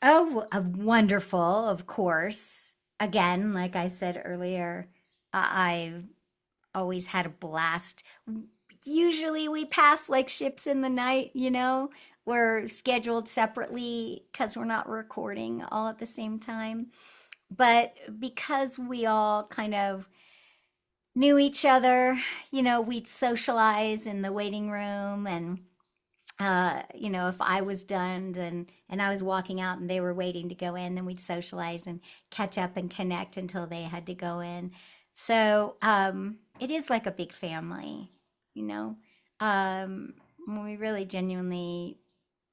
Oh, wonderful, of course. Again, like I said earlier, I've always had a blast. Usually we pass like ships in the night, We're scheduled separately because we're not recording all at the same time. But because we all kind of knew each other, we'd socialize in the waiting room, and if I was done, then and I was walking out and they were waiting to go in, then we'd socialize and catch up and connect until they had to go in. So it is like a big family, you know. Um, we really genuinely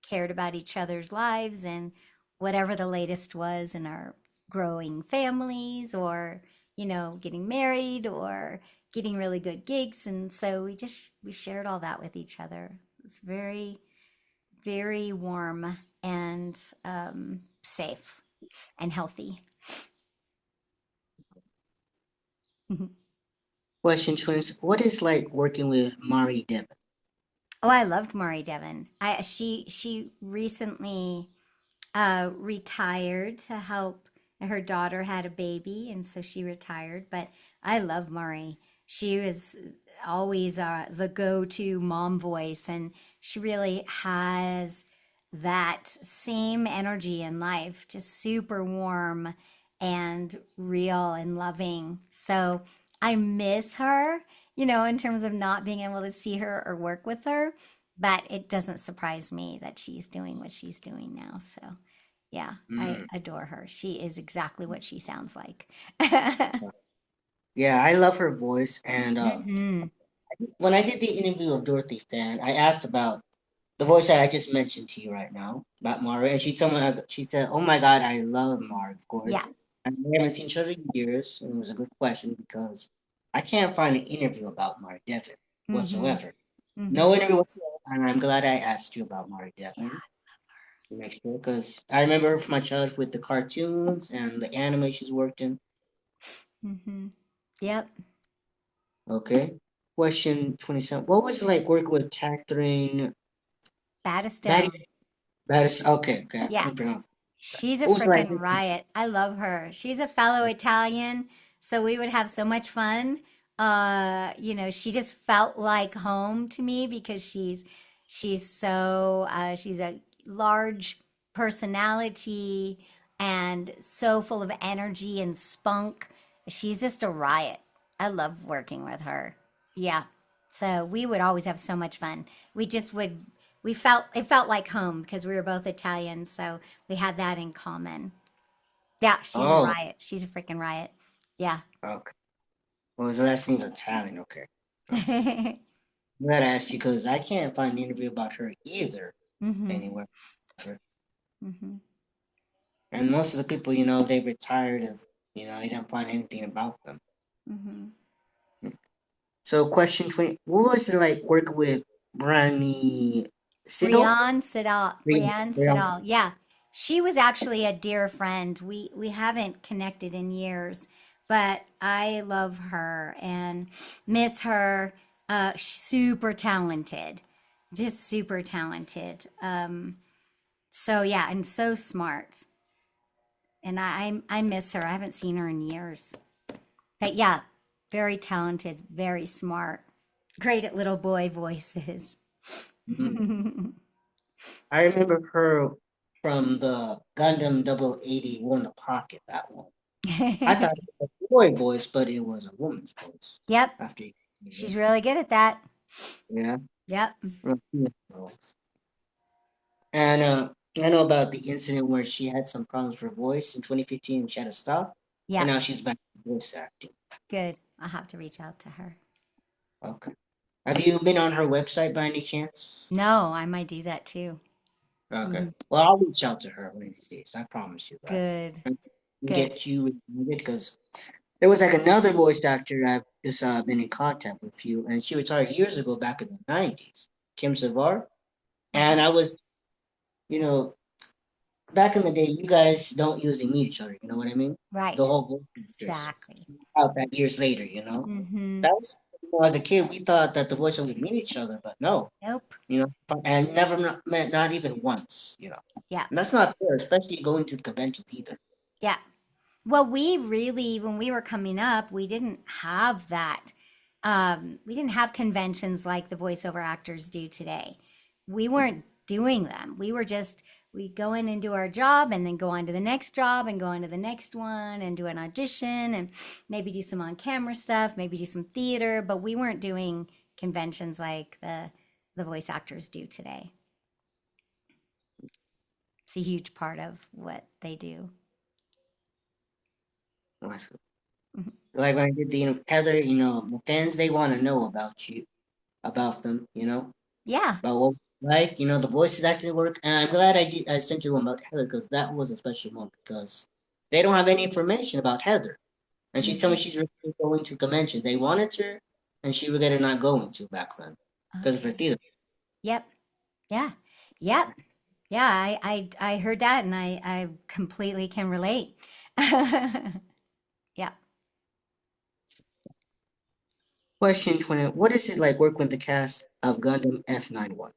cared about each other's lives and whatever the latest was in our growing families, or getting married, or getting really good gigs. And so we shared all that with each other. It's very, very warm and safe and healthy. Question 20. What is like working with Mari Devon? Oh, I loved Maury Devon. She recently retired to help. Her daughter had a baby, and so she retired. But I love Maury. She was always the go-to mom voice, and she really has that same energy in life, just super warm and real and loving. So I miss her, in terms of not being able to see her or work with her. But it doesn't surprise me that she's doing what she's doing now. So yeah, I Mm. adore her. She is exactly what she sounds like. Yeah, I love her voice. And Hmm. when I did the interview of Dorothy Fan, I asked about the voice that I just mentioned to you right now about Mara, and she said, "Oh my God, I love Mara, of Yeah. course." And we haven't seen each other in years, and it was a good question because I can't find an interview about Mara Devon Hmm. whatsoever. No Hmm. interview whatsoever, and I'm glad I asked you about Mara Devon. To make sure, because I remember her from my childhood with the cartoons and the anime she's worked in. Hmm. Yep. Okay. Question 27. What was it like working with Catherine Batty? Battistone. That is okay. Okay, I Yeah. couldn't pronounce. She's a Who's like, freaking riot. I love her. She's a fellow Italian, so we would have so much fun. She just felt like home to me because she's a large personality and so full of energy and spunk. She's just a riot. I love working with her. Yeah. So we would always have so much fun. We just would we felt it felt like home because we were both Italian, so we had that in common. Yeah, she's a oh, riot. She's a freaking riot. Yeah. okay. Well, his last name's Italian. Okay. I'm glad I asked you because I can't find an interview about her either Mm-hmm. anywhere. Mm-hmm. And most of the people, they retired of, they didn't find anything about them. Mm-hmm. So, question 20, what was it like working with Brani Sido? Brianne Brian. Siddall. Yeah. She was actually a dear friend. We haven't connected in years, but I love her and miss her. Super talented. Just super talented. So yeah, and so smart. And I miss her. I haven't seen her in years. But yeah, very talented, very smart, great at little boy voices. Mhm. I remember her from the Gundam 80 War in the Pocket, that one. I thought it was a boy voice, but it was a woman's voice. Yep, After you, she's really good at that. yeah. Yep. And I know about the incident where she had some problems with her voice in 2015 and she had to stop. And Yep. now she's back to voice acting. Good. I'll have to reach out to her. Okay. Have you been on her website by any chance? No, I might do that too. Okay. Mhm. Well, I'll reach out to her one of these days. I promise you that. Good. And Good. get you because there was like another voice actor I've just been in contact with you, and she retired years ago back in the 90s, Kim Savar. And Uh-huh. I was, you know, back in the day, you guys don't usually meet each other. You know what I mean? The Right. whole voice actors Exactly. out that years later. Mm-hmm. That was as a kid we thought that the voices would meet each other, but no, Nope. and never met not even once. Yeah. And that's not fair, especially going to the conventions either. Yeah. Well, we really, when we were coming up, we didn't have that. We didn't have conventions like the voiceover actors do today. We weren't doing them. We go in and do our job and then go on to the next job and go on to the next one and do an audition and maybe do some on camera stuff, maybe do some theater, but we weren't doing conventions like the voice actors do today. It's a huge part of what they do. Mhm. Like when I did the Heather, the fans they want to know about you, about them, Yeah. about what the voices actually work. And I'm glad I sent you one about Heather because that was a special one because they don't have any information about Heather. And she's telling Mhm. me she's really going to convention. They wanted her, and she regretted not going to back then because of her Okay. theater. Yep. Yeah. Yep. Yeah. I heard that and I completely can relate. Yeah. Question 20. What is it like working with the cast of Gundam F91?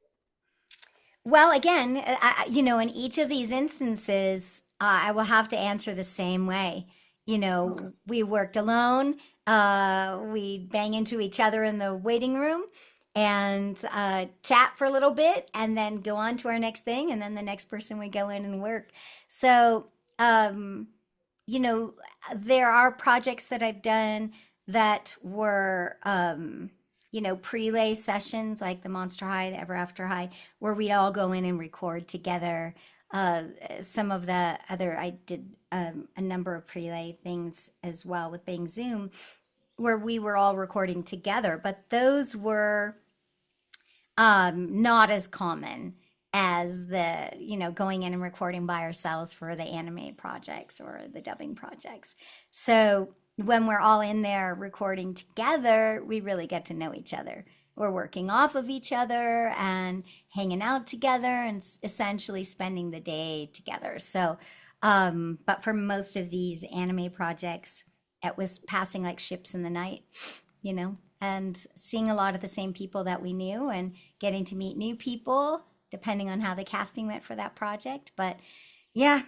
Well, again, in each of these instances, I will have to answer the same way. Okay. We worked alone. We bang into each other in the waiting room and chat for a little bit and then go on to our next thing. And then the next person would go in and work. So, um, you know, there are projects that I've done that were, prelay sessions like the Monster High, the Ever After High, where we'd all go in and record together. Uh, some of the other, I did a number of prelay things as well with Bang Zoom, where we were all recording together, but those were not as common as going in and recording by ourselves for the anime projects or the dubbing projects. So when we're all in there recording together, we really get to know each other. We're working off of each other and hanging out together and essentially spending the day together. So, but for most of these anime projects, it was passing like ships in the night, and seeing a lot of the same people that we knew and getting to meet new people depending on how the casting went for that project. But yeah,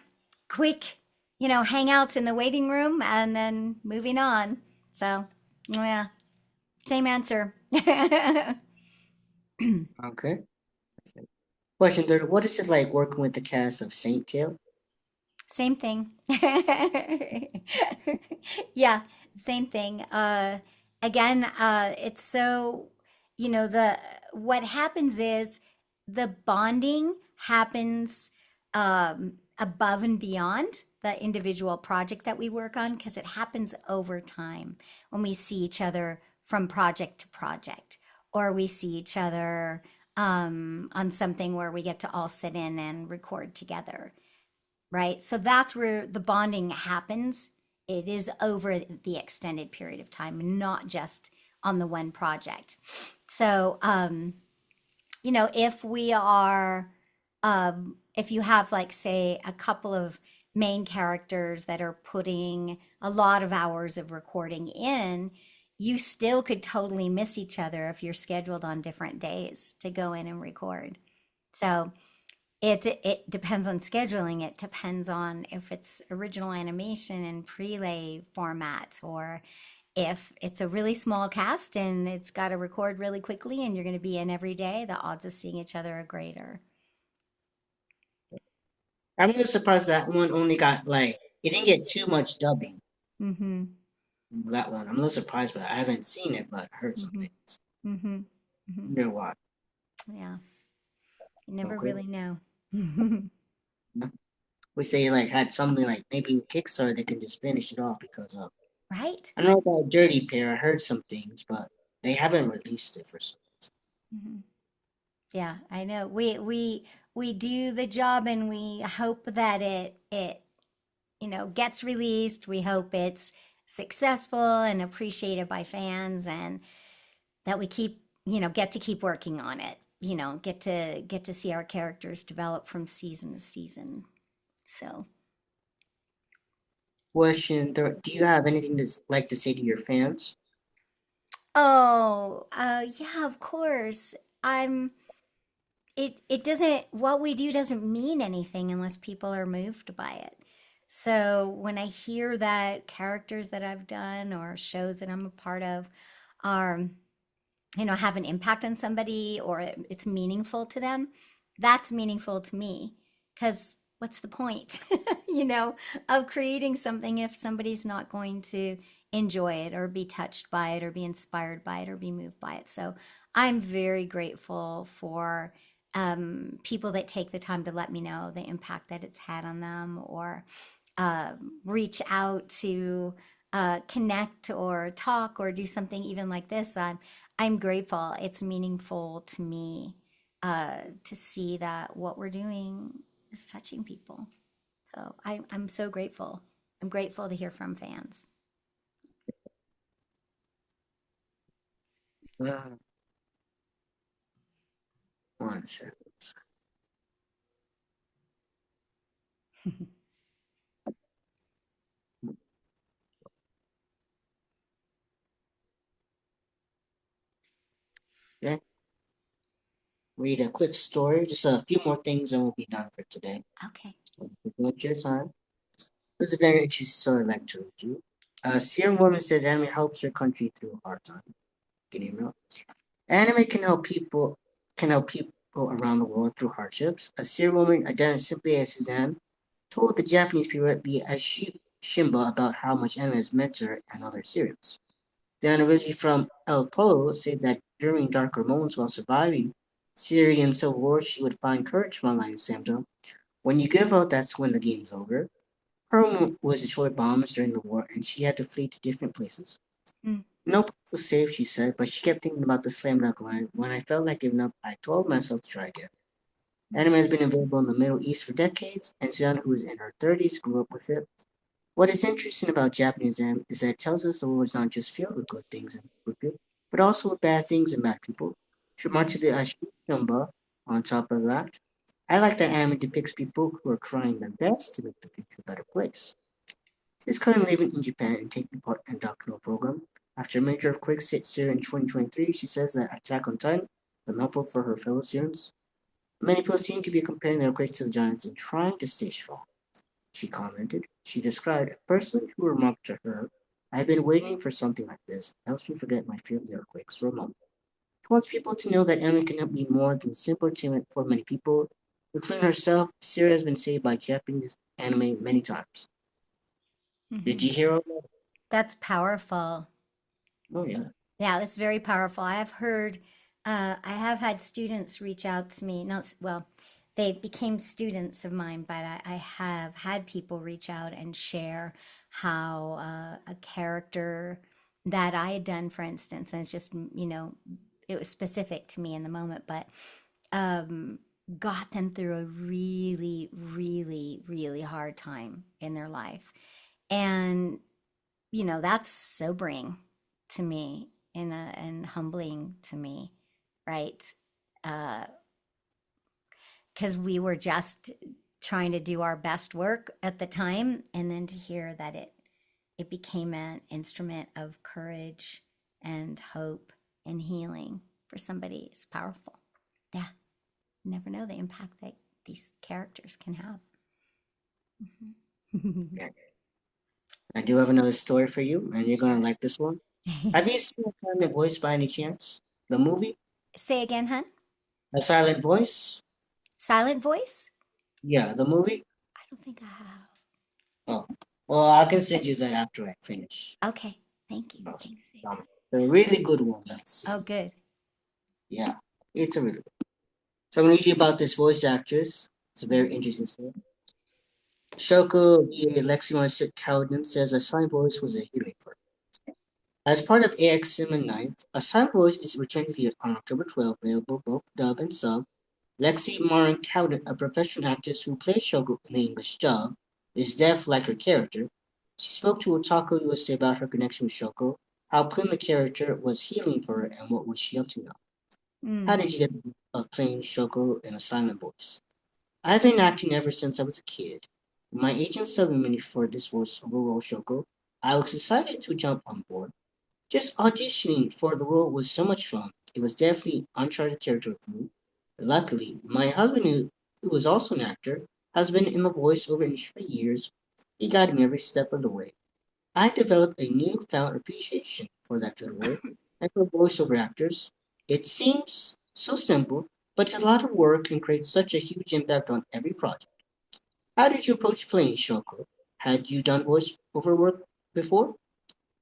quick, hangouts in the waiting room and then moving on. So, yeah, same answer. Okay. Question third: what is it like working with the cast of Saint Tail? Same thing. Yeah, same thing. Again, it's so, the what happens is the bonding happens above and beyond the individual project that we work on because it happens over time when we see each other from project to project, or we see each other on something where we get to all sit in and record together, right? So that's where the bonding happens. It is over the extended period of time, not just on the one project. So, if we are, if you have, like, say, a couple of main characters that are putting a lot of hours of recording in, you still could totally miss each other if you're scheduled on different days to go in and record. So, it depends on scheduling. It depends on if it's original animation and prelay format, or if it's a really small cast and it's got to record really quickly and you're going to be in every day, the odds of seeing each other are greater. I'm a little surprised that one only got like it didn't get too much dubbing. Mm-hmm. That one, I'm a little surprised by that. I haven't seen it, but heard some Mm-hmm. things. Mm-hmm. Mm-hmm. Wonder why. Yeah, you never Okay. really know. Wish they like had something like maybe Kickstarter they can just finish it off because Right? I don't know about Dirty Pair. I heard some things, but they haven't released it for some reason. Mm-hmm. Yeah, I know. We do the job and we hope that it gets released. We hope it's successful and appreciated by fans, and that we get to keep working on it. Get to see our characters develop from season to season. So, Question third: do you have anything to like to say to your fans? oh, yeah, of course. I'm it doesn't what we do doesn't mean anything unless people are moved by it. So when I hear that characters that I've done or shows that I'm a part of are, have an impact on somebody, or it's meaningful to them, that's meaningful to me. Because what's the point, of creating something if somebody's not going to enjoy it or be touched by it or be inspired by it or be moved by it? So I'm very grateful for people that take the time to let me know the impact that it's had on them, or reach out to connect or talk or do something even like this. I'm grateful. It's meaningful to me to see that what we're doing is touching people. So I'm so grateful. I'm grateful to hear from fans. Uh, one second. Okay. Read a quick story, just a few more things, and we'll be done for today. Okay. Take your time. This is a very interesting story I'd like to read you. A Syrian woman says anime helps her country through a hard time. Can you know? Anime can help people around the world through hardships. A Syrian woman identified simply as Suzanne told the Japanese people as Shimba about how much anime has meant to her and other Syrians. The individual from El Polo said that during darker moments while surviving Syrian civil war, she would find courage from online symptom. When you give up, that's when the game's over. Her home was destroyed by bombs during the war, and she had to flee to different places. Mm. No place was safe, she said, but she kept thinking about the slam dunk line. When I felt like giving up, I told myself to try again. Anime has been available in the Middle East for decades, and Suzanne, who is in her 30s, grew up with it. What is interesting about Japanese anime is that it tells us the world is not just filled with good things and good people, but also with bad things and bad people. So much of the Ashimba on top of that. I like that anime depicts people who are trying their best to make the future a better place. She's currently living in Japan and taking part in a doctoral program. After a major earthquake hit Syria in 2023, she says that Attack on Titan was helpful for her fellow Syrians. Many people seem to be comparing the earthquakes to the giants and trying to stay strong. she commented. She described a person who remarked to her, "I've been waiting for something like this. It helps me forget my fear of the earthquakes for a moment." She wants people to know that anime cannot be more than simple entertainment for many people. Including herself, Siri has been saved by Japanese anime many times. Did Hmm. you hear all that? That's powerful. Oh, yeah. Yeah, that's very powerful. I have heard, I have had students reach out to me. Not, well, they became students of mine, but I have had people reach out and share how a character that I had done, for instance, and it's just, it was specific to me in the moment, but um, got them through a really, really, really hard time in their life. And that's sobering to me and humbling to me, right? Uh, because we were just trying to do our best work at the time, and then to hear that it became an instrument of courage and hope and healing for somebody is powerful. Yeah, you never know the impact that these characters can have. Mhm. Yeah. I do have another story for you, and you're gonna like this one. Have you seen A Silent Voice by any chance? The movie? Say again, hun. A Silent Voice? Silent voice? Yeah, the movie? I don't think I have. Oh, well, I can send you that after I finish. Okay, thank you. Awesome. Thanks. A really good one, let's Oh, see. good. Yeah, it's a really good. So I'm going to read you about this voice actress. It's a very Mhm. interesting story. Shoko Lexion Cowden says a silent voice was a healing for her. As part of AX Sim 9, a silent voice is returning to theater on October 12th, available both dub and sub. Lexi Marin Cowden, a professional actress who plays Shoko in the English dub, is deaf like her character. She spoke to Otaku USA about her connection with Shoko, how playing the character was healing for her, and what was she up to now. How Mm. did you get the gift of playing Shoko in a silent voice? I've been acting ever since I was a kid. When my agent subbed me for this voiceover role, Shoko, I was excited to jump on board. Just auditioning for the role was so much fun. It was definitely uncharted territory for me. Luckily, my husband, who was also an actor, has been in the voiceover industry for years. He guided me every step of the way. I developed a newfound appreciation for that field of work and for voiceover actors. It seems so simple, but it's a lot of work and creates such a huge impact on every project. How did you approach playing Shoko? Had you done voiceover work before?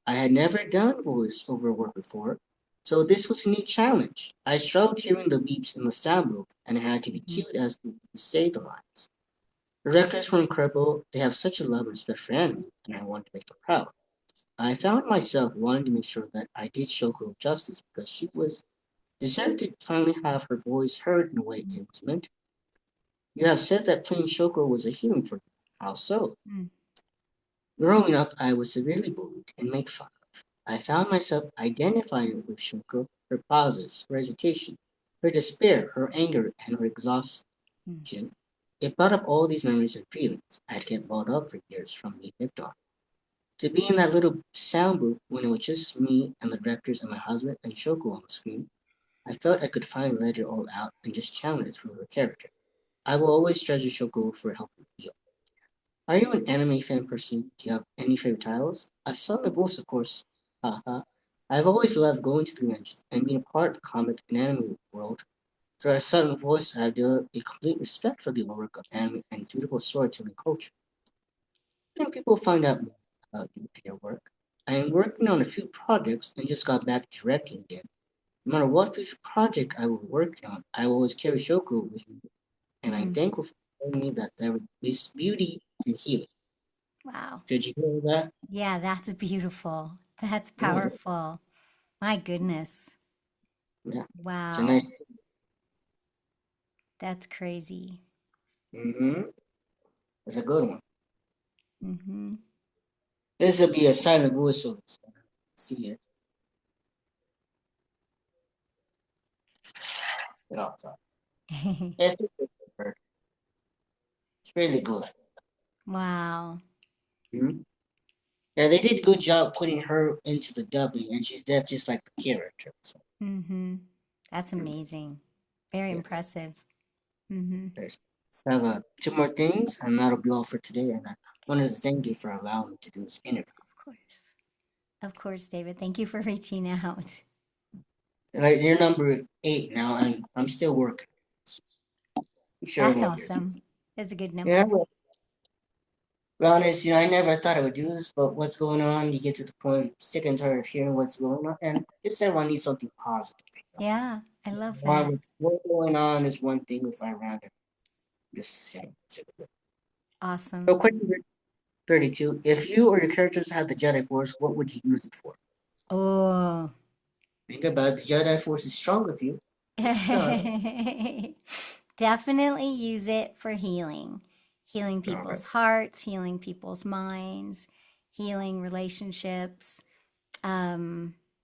I had never done voiceover work before, so this was a new challenge. I struggled hearing the beeps in the sound booth, and I had to be Mhm. cute as to say the lines. The directors were incredible. They have such a love and respect for anime, and I wanted to make them proud. I found myself wanting to make sure that I did Shoko justice because she was deserved to finally have her voice heard in the way it was meant. You have said that playing Shoko was a healing for you. How so? Mm. Growing up, I was severely bullied and made fun of. I found myself identifying with Shoko, her pauses, her hesitation, her despair, her anger, and her exhaustion. Mm. It brought up all these memories and feelings I had kept bottled up for years from being picked on. To be in that little sound booth when it was just me and the directors and my husband and Shoko on the screen, I felt I could finally let it all out and just channel it through her character. I will always treasure Shoko for helping me heal. Are you an anime fan person? Do you have any favorite titles? I saw the voice, of course. Haha. I've always loved going to the conventions and being a part of the comic and anime world. For a sudden voice, I have developed a complete respect for the work of anime and beautiful storytelling culture. When people find out more about you and your work, I am working on a few projects and just got back to directing again. No matter what future project I will be working on, I will always carry Shoko with me, and I'm Mm. thankful for telling me that there is beauty and healing. Wow. Did you hear that? Yeah, that's beautiful. That's Yeah, powerful. My goodness. yeah. It's a nice. Wow. That's crazy. Mm-hmm. It's a good one. Mm-hmm. This will be a silent voiceover. See it. Get off top. Yes, it's really good. Wow. Mhm. Yeah, they did a good job putting her into the dubbing, and she's deaf just like the character. So, Mm-hmm. That's amazing. Very yes, impressive. Mm-hmm. yes. So I have two more things, and that'll be all for today. And I wanted to thank you for allowing me to do this interview. Of course. Of course, David. Thank you for reaching out. Like you're number 8 now, and I'm still working. I'm sure That's one year. awesome. That's a good Yeah, number. well, be honest, I never thought I would do this, but what's going on? You get to the point, sick and tired of hearing what's going on, and just everyone needs something positive. Yeah, I love that. Why what's going on is one thing if I ran it. Just so Awesome. question 32. If you or your characters had the Jedi Force, what would you use it for? Oh. Think about it, the Jedi Force is strong with you. Definitely use it for healing. Healing All right. people's hearts, healing people's minds, healing relationships.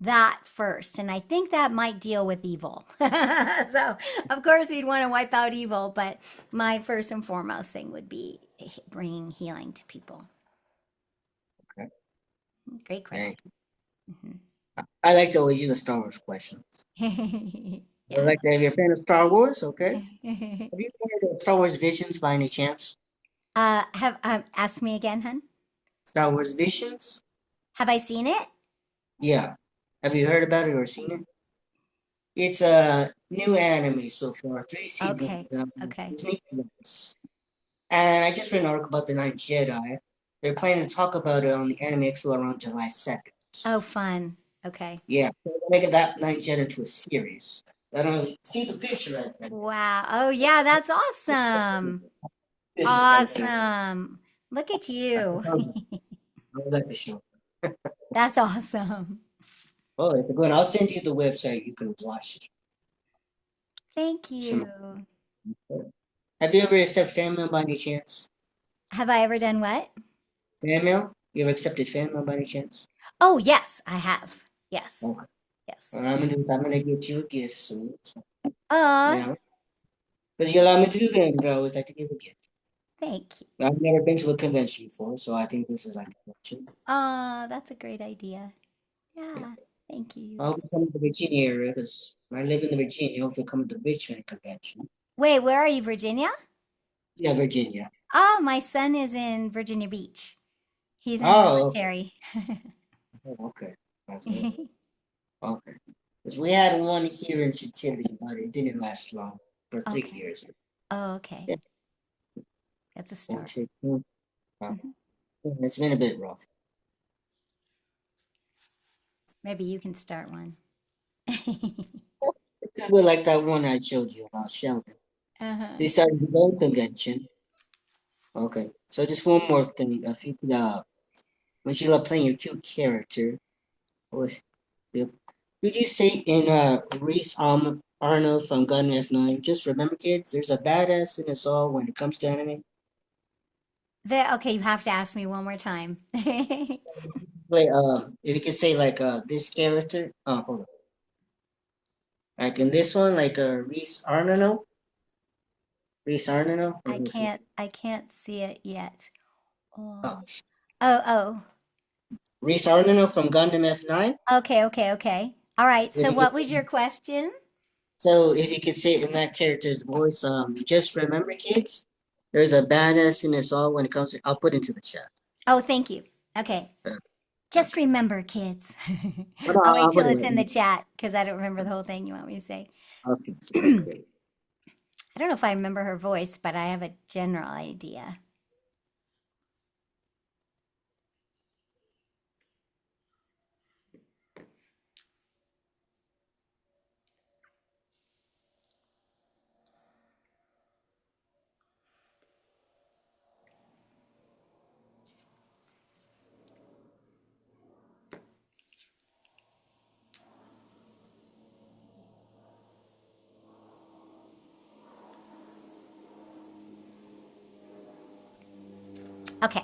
That first. And I think that might deal with evil. So, of course, we'd want to wipe out evil, but my first and foremost thing would be bringing healing to people. Okay. Great question. I like to always use a Star Wars question. Yeah. I like that. If you're a fan of Star Wars, okay. Have you heard of Star Wars Visions by any chance? Have ask me again, hun. Star Wars Visions? Have I seen it? Yeah. Have you heard about it or seen it? It's a new anime so far, 3 seasons. Okay. Okay. Disney Plus. And I just read an article about the Ninth Jedi. They're planning to talk about it on the Anime Expo around July 2nd. Oh, fun. Okay. Yeah, so they're making that Ninth Jedi into a series. I don't know if you see the picture right there. Wow. Oh, yeah, that's awesome. Awesome. Look at you. I would like to show. That's awesome. Oh, it's good. I'll send you the website. You can watch it. Thank Some- you. Have you ever accepted fan mail by any chance? Have I ever done what? Fan mail? You ever accepted fan mail by any chance? Oh, yes, I have. Yes. Okay. Yes. I'm gonna get you a gift soon. So, Aw, yeah. Because you allow me to do games, I always like to give a gift. thank you. I've never been to a convention before, so I think this is like a convention. Aw, that's a great idea. Yeah, thank you. I'll be coming to the Virginia area because I live in the Virginia. Hopefully, come to the Richmond convention. Wait, where are you, Virginia? Yeah, Virginia. Oh, my son is in Virginia Beach. He's in the Oh, military. okay. That's good. Okay. Because we had one here in Chantilly, but it didn't last long for 3 years. Oh, okay. Yeah. That's a start. It's been a bit rough. Maybe you can start one. It's a bit like that one I showed you about Sheldon. They started the own convention. Okay. So just one more thing. If you could when you love playing your cute character, could you say in Reese Arno from Gun F9, just remember kids, there's a badass in us all when it comes to anime. Okay, you have to ask me one more time. Like if you could say like this character, hold on. Like in this one, like Reese Arno? Reese Arno? I can't see it yet. Oh. Oh. Reese Arno from Gundam F9? Okay. All right, so what was your question? So if you could say it in that character's voice, just remember kids, there's a badass in us all when it comes to, I'll put into the chat. Oh, thank you. Okay. Just remember, kids. I'll I'll wait till put it's it in the chat because I don't remember the whole thing you want me to say. Okay. I don't know if I remember her voice, but I have a general idea. Okay.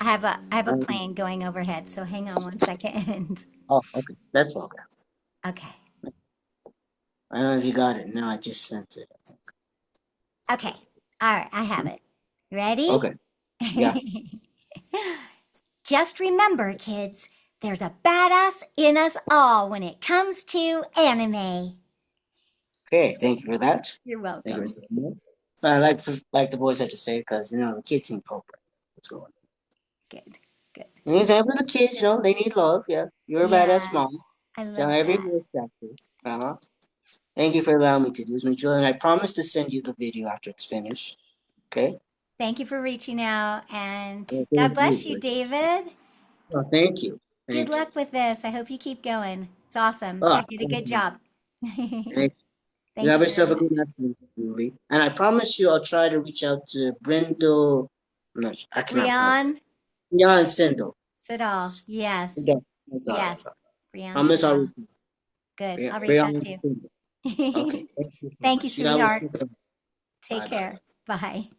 I have a plane going overhead, so hang on one second. Oh, okay. That's okay. Okay. I don't know if you got it now. I just sent it, I think. Okay. All right, I have it. Ready? Okay. Yeah. Just remember, kids, there's a badass in us all when it comes to anime. Okay, thank you for that. You're welcome. Thank you. I like the voice I just say because the kids need hope. What's going on? Good, good. An example of the kids, they need love. Yeah, you're a badass Yes, mom. I Yeah, love every that. voice actor. Uh-huh. Thank you for allowing me to do this, Mitchell. And I promise to send you the video after it's finished. Okay? Thank you for reaching out, and Yeah, God thank bless you, you. David. Oh, thank you. Good Thank you. luck with this. I hope you keep going. It's awesome. Oh, You did a good job. thank you. Thank Have you very yourself a much. good afternoon, Julie. And I promise you, I'll try to reach out to Brindle. No, I cannot pronounce it. Brian Jan Sindel. Siddall. Yes, Okay. Sorry. yes. Brian Promise I'll reach Siddall. out. Good. Yeah, I'll reach out Brian to Sindel. you. Okay. Thank you so Thank you, much. You got sweethearts. what Take Bye bye. care. Bye.